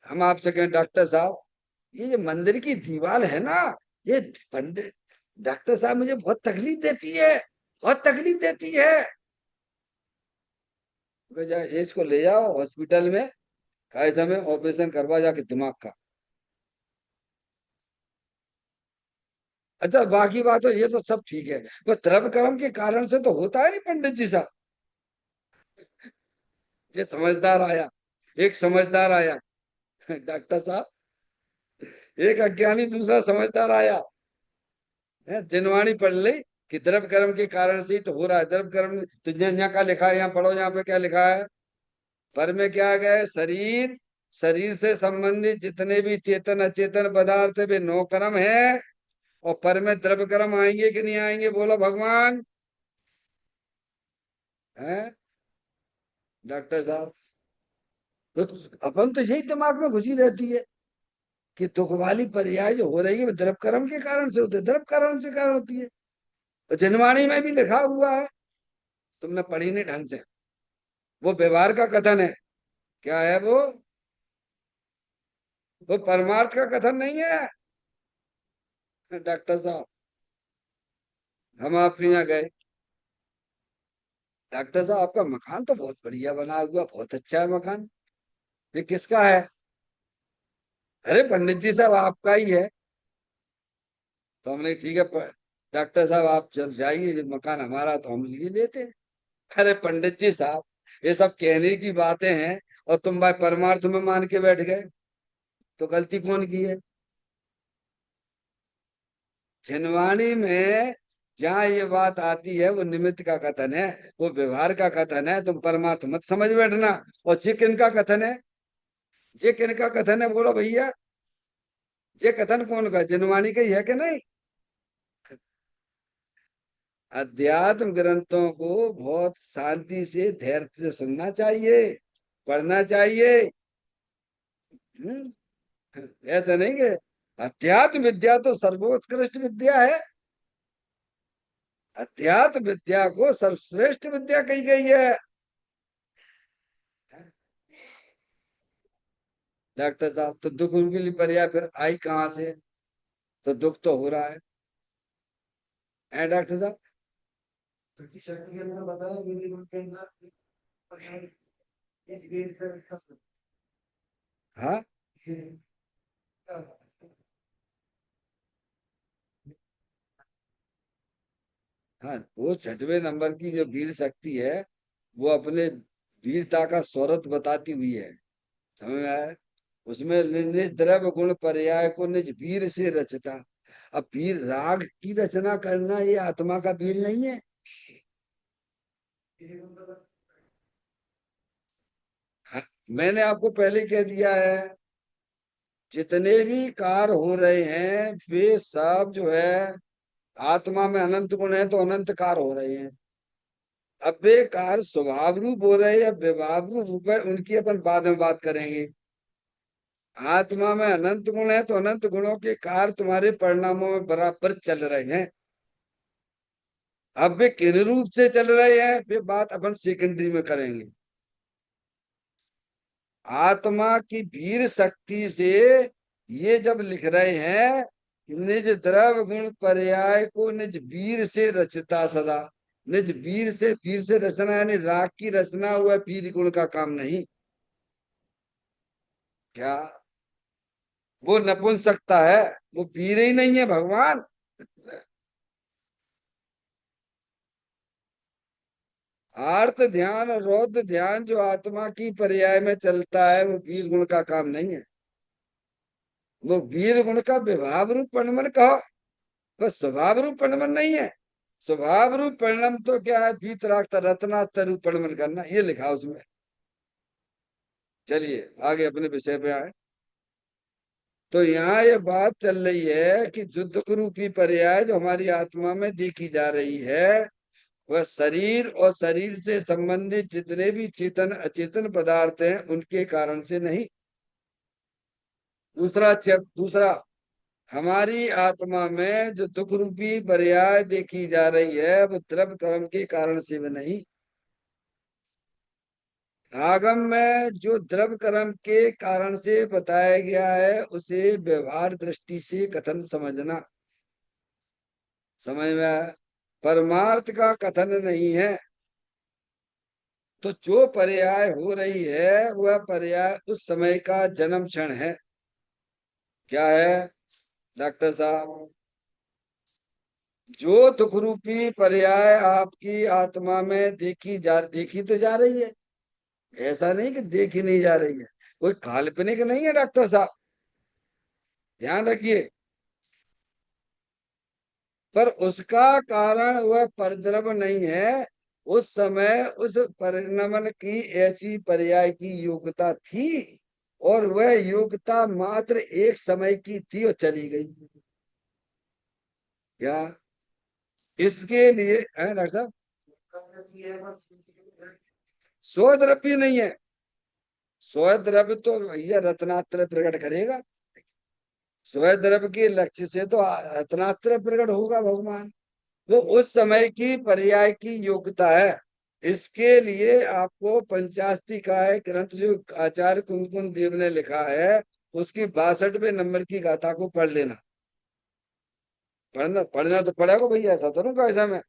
हम आपसे कहें डॉक्टर साहब, ये जो मंदिर की दीवार है ना, ये पंडित डॉक्टर साहब मुझे बहुत तकलीफ देती है, बहुत तकलीफ देती है। तो जा इसको ले जाओ हॉस्पिटल में, काय समय ऑपरेशन करवा जाके दिमाग का। अच्छा बाकी बात है, ये तो सब ठीक है, पर द्रव्य कर्म के कारण से तो होता है नहीं पंडित जी साहब। ये समझदार आया, एक समझदार आया। डॉक्टर साहब, एक अज्ञानी दूसरा समझदार आया है। जिनवाणी पढ़ ली कि द्रव्य कर्म के कारण से ही तो हो रहा है। द्रव्य कर्म तो यहाँ क्या लिखा है, यहाँ पढ़ो, यहाँ पे क्या लिखा है? पर में क्या गया? शरीर, शरीर से संबंधित जितने भी चेतन अचेतन पदार्थ है वे नौ कर्म है। और पर में द्रव्य कर्म आएंगे कि नहीं आएंगे, बोलो भगवान? है डॉक्टर साहब? तो अपन तो यही दिमाग में घुसी रहती है कि दुख वाली पर्याय जो हो रही है वो द्रव्य कर्म के कारण से होती है, द्रव्य कर्म से कारण होती है। तो जिनवाणी में भी लिखा हुआ है, तुमने पढ़ी नहीं ढंग से। वो व्यवहार का कथन है। क्या है वो परमार्थ का कथन नहीं है। डॉक्टर साहब, हम आपके यहाँ गए, डॉक्टर साहब आपका मकान तो बहुत बढ़िया बना हुआ, बहुत अच्छा है मकान, ये किसका है? अरे पंडित जी साहब आपका ही है। तो हमने ठीक है डॉक्टर साहब आप जब जाइए, जब मकान हमारा तो हम लिए लेते हैं। अरे पंडित जी साहब, ये सब कहने की बातें हैं, और तुम भाई परमार्थ में मान के बैठ गए, तो गलती कौन की है? जिनवाणी में जहाँ ये बात आती है वो निमित्त का कथन है, वो व्यवहार का कथन है, तुम परमार्थ मत समझ बैठना। और ये किनका कथन है? ये किनका कथन है बोलो भैया? ये कथन कौन का, जिनवाणी का ही है कि नहीं? अध्यात्म ग्रंथों को बहुत शांति से धैर्य से सुनना चाहिए, पढ़ना चाहिए। हम्म, ऐसा नहीं कि अध्यात्म विद्या तो सर्वोत्कृष्ट विद्या है। अध्यात्म विद्या को सर्वश्रेष्ठ विद्या कही गई है। डॉक्टर साहब तो दुख उनके लिए पर्याय फिर आई कहाँ से? तो दुख तो हो रहा है डॉक्टर साहब? शक्ति के अंदर बताया के अंदर। हाँ हाँ, वो छठवें नंबर की जो वीर शक्ति है, वो अपने वीरता का स्वरत बताती हुई है। समझ में आया? उसमें निज द्रव्य गुण पर्याय को निज वीर से रचता। अब वीर राग की रचना करना ये आत्मा का वीर नहीं है। हाँ, मैंने आपको पहले कह दिया है, जितने भी कार्य हो रहे हैं वे सब जो है आत्मा में अनंत गुण है, तो अनंत कार्य हो रहे हैं। अब वे कार्य स्वभाव रूप हो रहे हैं या विभाव रूप है, उनकी अपन बाद में बात करेंगे। आत्मा में अनंत गुण है तो अनंत गुणों के कार्य तुम्हारे परिणामों में बराबर चल रहे हैं। अब वे किन रूप से चल रहे हैं वे बात अपन सेकेंडरी में करेंगे। आत्मा की वीर शक्ति से ये जब लिख रहे हैं कि निज द्रव गुण पर्याय को निज वीर से रचता सदा। निज वीर से रचना यानी राग की रचना हुआ, वीर गुण का काम नहीं। क्या वो नपुंसकता है? वो वीर ही नहीं है भगवान। आर्त ध्यान और रौद्र ध्यान जो आत्मा की पर्याय में चलता है वो वीर गुण का काम नहीं है। वो वीर गुण का विभाव रूप परिणमन कहो, बस स्वभाव रूप परिणमन नहीं है। स्वभाव रूप परिणम तो क्या है, वीतराग रत्नातर रूप परिणमन करना, ये लिखा उसमें। चलिए आगे अपने विषय पे आए। तो यहाँ ये बात चल रही है कि जो दुख रूपी पर्याय जो हमारी आत्मा में देखी जा रही है, वह शरीर और शरीर से संबंधित जितने भी चेतन अचेतन पदार्थ हैं उनके कारण से नहीं। दूसरा, हमारी आत्मा में जो दुख रूपी पर्याय देखी जा रही है वो द्रव्य कर्म के कारण से भी नहीं। आगम में जो द्रव्य कर्म के कारण से बताया गया है उसे व्यवहार दृष्टि से कथन समझना। समझ में आया? परमार्थ का कथन नहीं है। तो जो पर्याय हो रही है वह पर्याय उस समय का जन्म क्षण है। क्या है डॉक्टर साहब? जो दुख रूपी पर्याय आपकी आत्मा में देखी तो जा रही है। ऐसा नहीं कि देखी नहीं जा रही है, कोई काल्पनिक नहीं है डॉक्टर साहब, ध्यान रखिए। पर उसका कारण वह परद्रव नहीं है। उस समय उस परिणमन की ऐसी पर्याय की योग्यता थी, और वह योग्यता मात्र एक समय की थी और चली गई। क्या इसके लिए है डॉक्टर साहब? सौ द्रव्य नहीं है। सौ द्रव्य तो भैया रत्नात्र प्रकट करेगा। सौ द्रव्य के लक्ष्य से तो रत्नात्र प्रकट होगा भगवान। वो उस समय की पर्याय की योग्यता है। इसके लिए आपको पंचास्ति का है ग्रंथ जो आचार्य कुमकुम देव ने लिखा है, उसकी 62वें नंबर की गाथा को पढ़ लेना। पढ़ना पढ़ना तो पड़ेगा भैया, ऐसा तो नहीं ऐसा में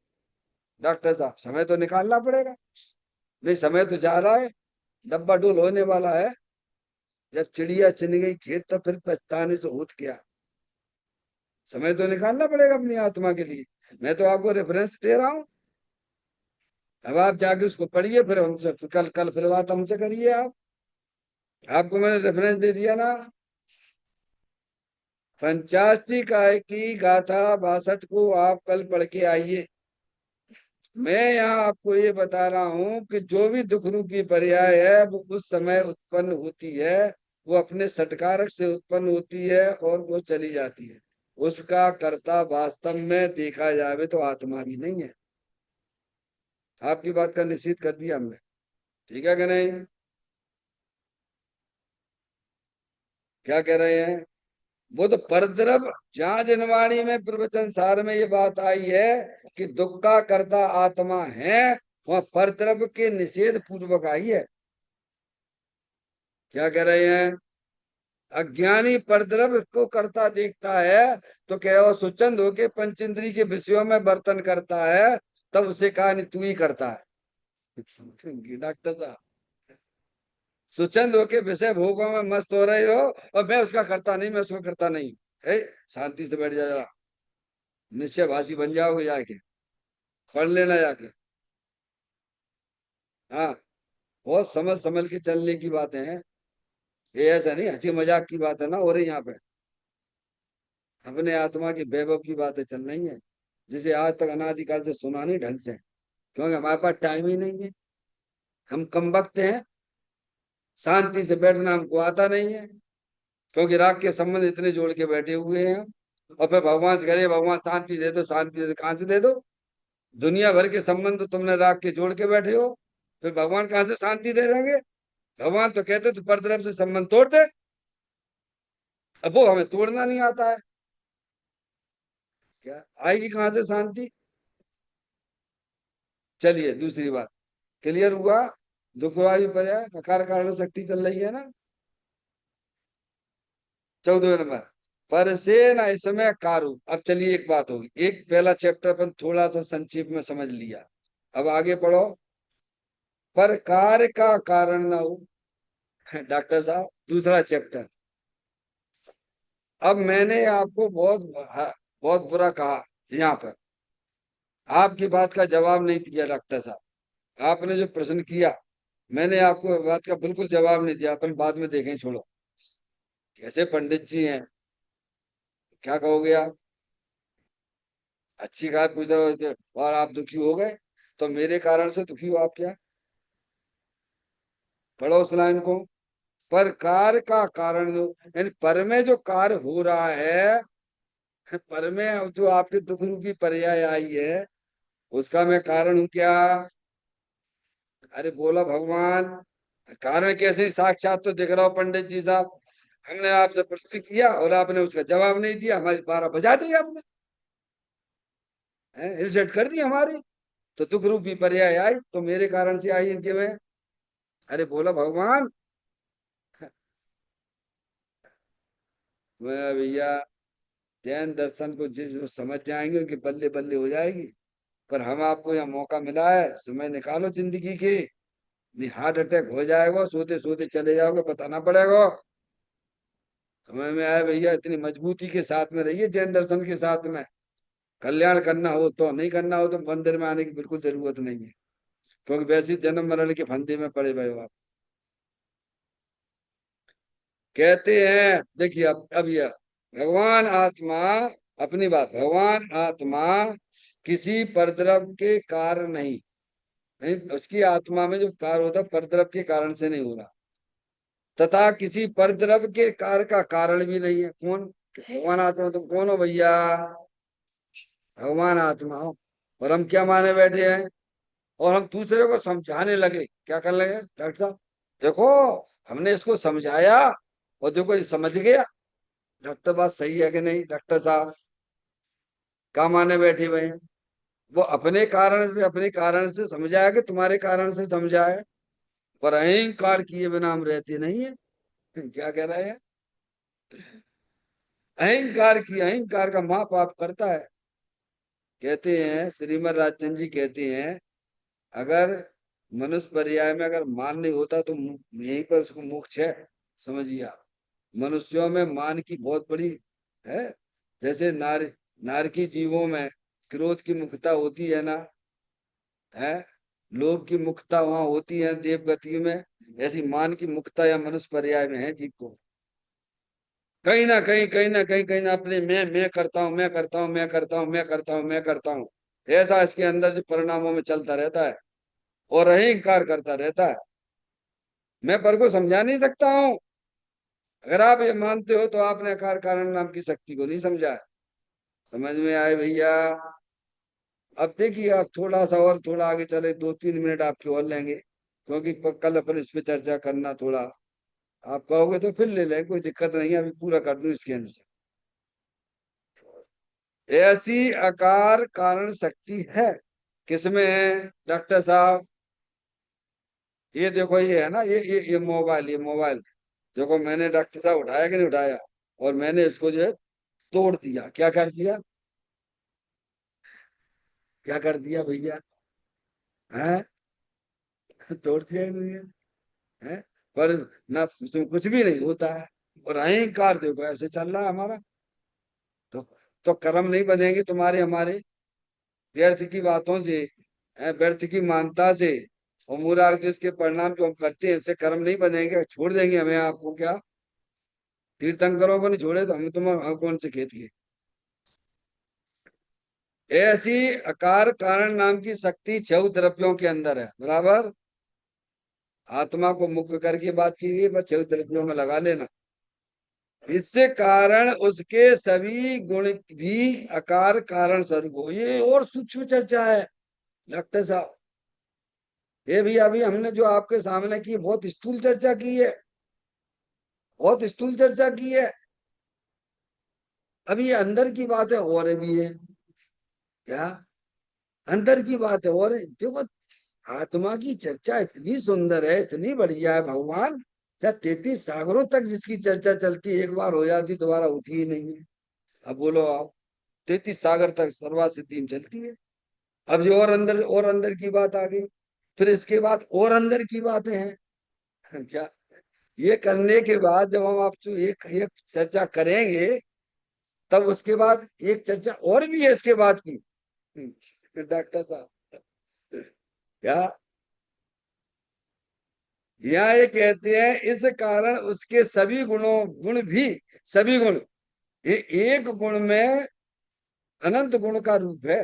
डॉक्टर साहब समय तो निकालना पड़ेगा। नहीं, समय तो जा रहा है, डब्बा डोल होने वाला है। जब चिड़िया चिन गई खेत तो फिर पछताने से होत क्या। समय तो निकालना पड़ेगा अपनी आत्मा के लिए। मैं तो आपको रेफरेंस दे रहा हूँ। अब आप जाके उसको पढ़िए, फिर हमसे कल कल फिर बात हमसे करिए आप। आपको मैंने रेफरेंस दे दिया ना। पंचाशती काय की गाथा 62 को आप कल पढ़ के आइए। मैं यहाँ आपको ये बता रहा हूँ कि जो भी दुख रूपी पर्याय है वो उस समय उत्पन्न होती है। वो अपने सटकारक से उत्पन्न होती है और वो चली जाती है। उसका कर्ता वास्तव में देखा जावे तो आत्मा भी नहीं है। आपकी बात का निषेध कर दिया हमने। ठीक है कि नहीं? क्या कह रहे हैं? वो तो परद्रव, जहां जनवाणी में प्रवचन सार में ये बात आई है कि दुख का कर्ता आत्मा है, वह परद्रव के निषेध पूर्वक आई है। क्या कह रहे हैं? अज्ञानी परद्रव को कर्ता देखता है तो क्या वो स्वच्छंद होके पंचेंद्री के विषयों में वर्तन करता है, तब उसे कहा नहीं तू ही करता है। डॉक्टर साहब, स्वच्छंद होके विषय भोगों में मस्त हो रहे हो और मैं उसका करता नहीं, मैं उसका करता नहीं। ए, शांति से बैठ जा जरा। निश्चय भाषी बन जाओगे जाके, पढ़ लेना जाके। हाँ, बहुत समझ समझ के चलने की बातें हैं। ये ऐसा नहीं हंसी मजाक की बात है ना हो रही यहाँ पे। अपने आत्मा की वैभव की बातें चल रही है, जिसे आज तक अनादिकाल से सुना नहीं ढंग से। क्योंकि हमारे पास टाइम ही नहीं है। हम कम वक्त हैं। शांति से बैठना हमको आता नहीं है, क्योंकि राग के संबंध इतने जोड़ के बैठे हुए हैं हम। और फिर भगवान से करे भगवान शांति दे दो, शांति दे दो, कहाँ से दे दो? दुनिया भर के संबंध तो तुमने राग के जोड़ के बैठे हो, फिर भगवान कहाँ से शांति दे देंगे? भगवान तो कहते तू पर तरफ से संबंध तोड़ दे। अब वो हमें तोड़ना नहीं आता है। क्या आएगी कहाँ से शांति? चलिए दूसरी बात क्लियर हुआ। दुखवायु पर्याय अकार कारण शक्ति चल रही है ना। 14 नंबर पर से न इसमें कारू। अब चलिए एक बात होगी, एक पहला चैप्टर अपन थोड़ा सा संक्षेप में समझ लिया। अब आगे पढ़ो। पर कार्य का कारण ना हो। डॉक्टर साहब दूसरा चैप्टर। अब मैंने आपको बहुत बुरा कहा यहाँ पर। आपकी बात का जवाब नहीं दिया डॉक्टर साहब। आपने जो प्रश्न किया, मैंने आपको बात का बिल्कुल जवाब नहीं दिया। अपन बाद में देखें, छोड़ो। कैसे पंडित जी हैं, क्या कहोगे आप? अच्छी बात पूछ रहे हो और आप दुखी हो गए, तो मेरे कारण से दुखी हो आप क्या? पढ़ो उस लाइन को। पर कार्य का कारण जो, यानी पर में जो कार्य हो रहा है, पर में जो आपके दुख रूपी पर्याय आई है, उसका मैं कारण हूं क्या? अरे बोला भगवान, कारण कैसे? साक्षात तो दिख रहा हो पंडित जी साहब। हमने आपसे प्रश्न किया और आपने उसका जवाब नहीं दिया, हमारी 12 बजा दी आपने, इंसल्ट कर दी हमारी। तो दुख रूपी पर्याय आई तो मेरे कारण से आई इनके में। अरे बोला भगवान। मैं भैया, जैन दर्शन को जिस जो समझ जाएंगे उनकी बल्ले बल्ले हो जाएगी। पर हम आपको यहाँ मौका मिला है, समय निकालो जिंदगी के। नहीं हार्ट अटैक हो जाएगा, सोते सोते चले जाओगे, पता ना पड़ेगा। समय में आए भैया, इतनी मजबूती के साथ में रहिए जैन दर्शन के साथ में। कल्याण करना हो तो, नहीं करना हो तो मंदिर में आने की बिल्कुल जरूरत नहीं है, क्योंकि वैसे ही जन्म मरण के फंदे में पड़े हुए हो आप। कहते हैं देखिए, अब यह भगवान आत्मा, अपनी बात, भगवान आत्मा किसी परद्रव्य के कारण नहीं, नहीं उसकी आत्मा में जो कार्य होता है परद्रव्य के कारण से नहीं हो रहा, तथा किसी परद्रव्य के कार्य का कारण भी नहीं है। कौन? भगवान आत्मा। तुम कौन हो भैया? भगवान आत्मा हो। और हम क्या माने बैठे हैं? और हम दूसरे को समझाने लगे, क्या कर लगे डॉक्टर साहब? देखो, हमने इसको समझाया और देखो ये समझ गया। डॉक्टर बात सही है कि नहीं डॉक्टर साहब? क्या माने बैठे हुए हैं? वो अपने कारण से समझाया कि तुम्हारे कारण से समझाया। पर अहंकार किए बिना हम रहते नहीं है। क्या कह रहा है? अहंकार का माप आप करता है। कहते हैं श्रीमद राजचंद्र जी कहते हैं, अगर मनुष्य पर्याय में अगर मान नहीं होता तो यहीं पर उसको मोक्ष है, समझिए आप। मनुष्यों में मान की बहुत बड़ी है। जैसे नारकी जीवों में क्रोध की मुक्तता होती है ना, है, लोभ की मुक्तता वहां होती है देव गति में, ऐसी मान की मुक्तता या मनुष्य पर्याय में है जीव को। कहीं ना कहीं, कहीं ना अपने मैं करता हूँ, मैं करता हूँ, मैं करता हूँ, मैं करता हूँ, मैं करता हूँ, ऐसा इसके अंदर जो परिणामों में चलता रहता है और अहंकार करता रहता है। मैं पर को समझा नहीं सकता हूँ। अगर आप ये मानते हो तो आपने आकार कारण नाम की शक्ति को नहीं समझा है। समझ में आए भैया? अब देखिए, आप थोड़ा सा और थोड़ा आगे चले, 2-3 मिनट आपके और लेंगे, क्योंकि कल अपन इस पे चर्चा करना थोड़ा, आप कहोगे तो फिर ले लें, कोई दिक्कत नहीं है, अभी पूरा कर दूं इसके अनुसार। ऐसी आकार कारण शक्ति है किसमें है डॉक्टर साहब? ये देखो, ये है ना, ये मोबाइल देखो, मैंने डॉक्टर साहब उठाया कि नहीं उठाया, और मैंने इसको जो है तोड़ दिया। क्या कर दिया? क्या कर दिया भैया? हैं? तोड़ दिया ही नहीं है, हैं? पर ना उसमें कुछ भी नहीं होता है, और अहंकार देखो ऐसे चल रहा है हमारा। तो तो कर्म नहीं बनेंगे तुम्हारे हमारे, व्यर्थ की बातों से, व्यर्थ की मानता से, और मूर्ख देश के परिणाम जो हम करते हैं उससे कर्म नहीं बनेंगे, छोड़ देंगे हमें आपको क्या? तीर्थंकरों को नहीं छोड़े तो हम कौन से खेत के? ऐसी आकार कारण नाम की शक्ति 6 द्रव्यों के अंदर है, बराबर। आत्मा को मुक्त करके बात की गई, बस 6 द्रव्यों में लगा लेना। इससे कारण उसके सभी गुण भी आकार कारण स्वरूप हो। ये और सूक्ष्म चर्चा है डॉक्टर साहब। ये भी अभी हमने जो आपके सामने की बहुत स्थूल चर्चा की है, बहुत स्थूल चर्चा की है। अभी ये अंदर की बात है और भी है क्या? अंदर की बात है और है। देखो, आत्मा की चर्चा इतनी सुंदर है, इतनी बढ़िया है भगवान, क्या 33 सागरों तक जिसकी चर्चा चलती है, एक बार हो जाती दोबारा उठी ही नहीं है। अब बोलो आप, 33 सागर तक सर्वा सिद्धि चलती है। अब जो और अंदर की बात आ गई, फिर इसके बाद और अंदर की बातें हैं। क्या? ये करने के बाद जब हम आपसे एक एक चर्चा करेंगे, तब उसके बाद एक चर्चा और भी है इसके बाद की। डॉक्टर साहब, क्या यहाँ ये कहते हैं, इस कारण उसके सभी गुण भी, सभी गुण ये एक गुण में अनंत गुण का रूप है।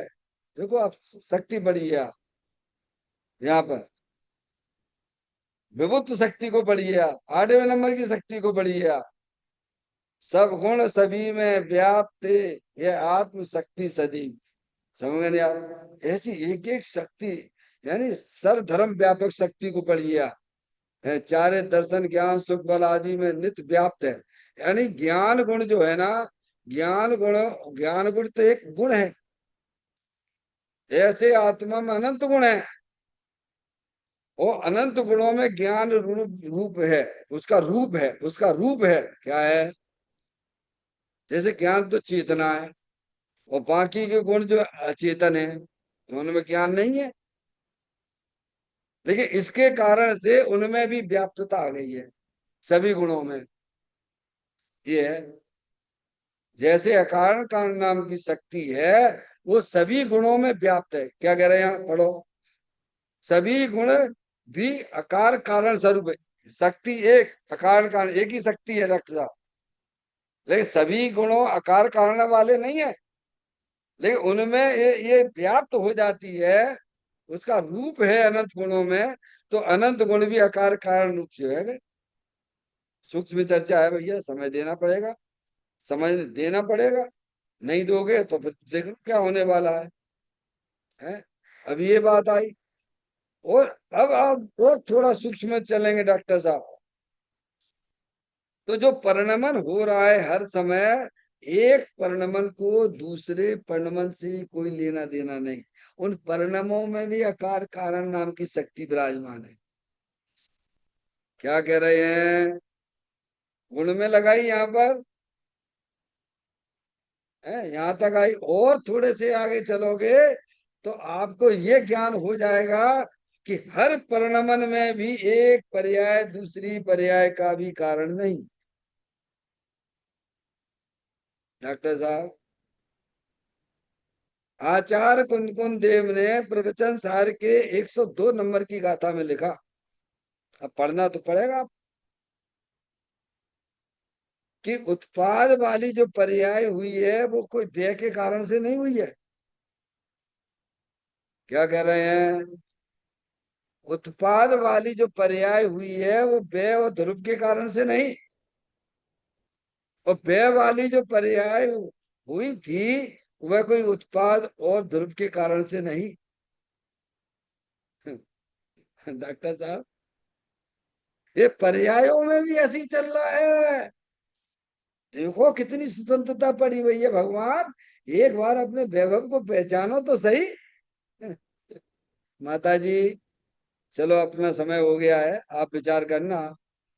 देखो आप, शक्ति बड़ी है यहाँ पर, विभुत्व शक्ति को पढ़िए आप, 8वें नंबर की शक्ति को पढ़िए आप। सब गुण सभी में व्याप्त ये आत्म शक्ति सदी। समझ गए नहीं आप? ऐसी एक एक शक्ति, यानी सर्व धर्म व्यापक शक्ति को पढ़िए आप। चारे दर्शन ज्ञान सुख बल आदि में नित्य व्याप्त है। यानी ज्ञान गुण जो है ना, ज्ञान गुण, ज्ञान गुण तो एक गुण है, ऐसे आत्मा में अनंत गुण है। वो अनंत गुणों में ज्ञान रूप रूप है, उसका रूप है, उसका रूप है क्या है? जैसे ज्ञान तो चेतना है, और बाकी के गुण जो अचेतन है, तो उनमें ज्ञान नहीं है, लेकिन इसके कारण से उनमें भी व्याप्तता आ गई है, सभी गुणों में। ये है, जैसे अकारण कारण नाम की शक्ति है, वो सभी गुणों में व्याप्त है। क्या कह रहे हैं यहाँ पढ़ो, सभी गुण भी अकार कारण स्वरूप है। शक्ति एक, अकारण कारण एक ही शक्ति है रक्त साहब, लेकिन सभी गुणों आकार कारण वाले नहीं है, लेकिन उनमें ये व्याप्त हो जाती है, उसका रूप है अनंत गुणों में। तो अनंत गुण भी आकार कारण रूप से है। सूक्ष्म चर्चा है भैया, समय देना पड़ेगा, समझ देना पड़ेगा। नहीं दोगे तो फिर देख लो क्या होने वाला है? अब ये बात आई। और अब आप और थोड़ा सूक्ष्म चलेंगे डॉक्टर साहब। तो जो परिणमन हो रहा है हर समय, एक परिणमन को दूसरे परिणमन से कोई लेना देना नहीं। उन परिणमों में भी आकार कारण नाम की शक्ति विराजमान है। क्या कह रहे हैं? गुण में लगाई यहाँ पर है, यहाँ तक आई। और थोड़े से आगे चलोगे तो आपको ये ज्ञान हो जाएगा कि हर परिणमन में भी एक पर्याय दूसरी पर्याय का भी कारण नहीं। डॉक्टर साहब, आचार्य कुंदकुन देव ने प्रवचन सार के 102 नंबर की गाथा में लिखा, अब पढ़ना तो पड़ेगा, कि उत्पाद वाली जो पर्याय हुई है वो कोई व्यय के कारण से नहीं हुई है। क्या कह रहे हैं? उत्पाद वाली जो पर्याय हुई है वो व्यय और ध्रुव के कारण से नहीं, और व्यय वाली जो पर्याय हुई थी वह कोई उत्पाद और ध्रुव के कारण से नहीं। डॉक्टर साहब, ये पर्यायों में भी ऐसी चल रहा है। देखो कितनी स्वतंत्रता पड़ी हुई है भगवान। एक बार अपने वैभव को पहचानो तो सही। माता जी, चलो अपना समय हो गया है, आप विचार करना।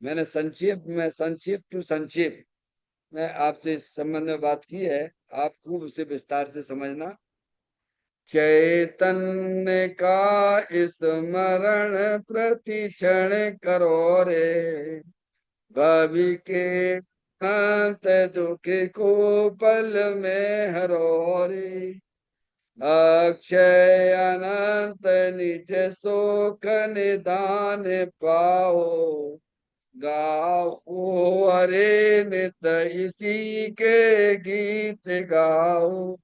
मैंने संक्षेप में, संक्षेप टू संक्षेप में आपसे इस संबंध में बात की है, आप खूब उसे विस्तार से समझना। चैतन्य का स्मरण प्रति क्षण करो रे, भावी के अनंत दुख को पल में हरो रे, अक्षय अनंत निज शोक निदान पाओ, गाओ अरे नित इसी के गीत गाओ,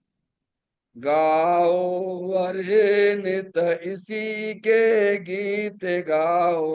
गाओ अरे नित इसी के गीत गाओ।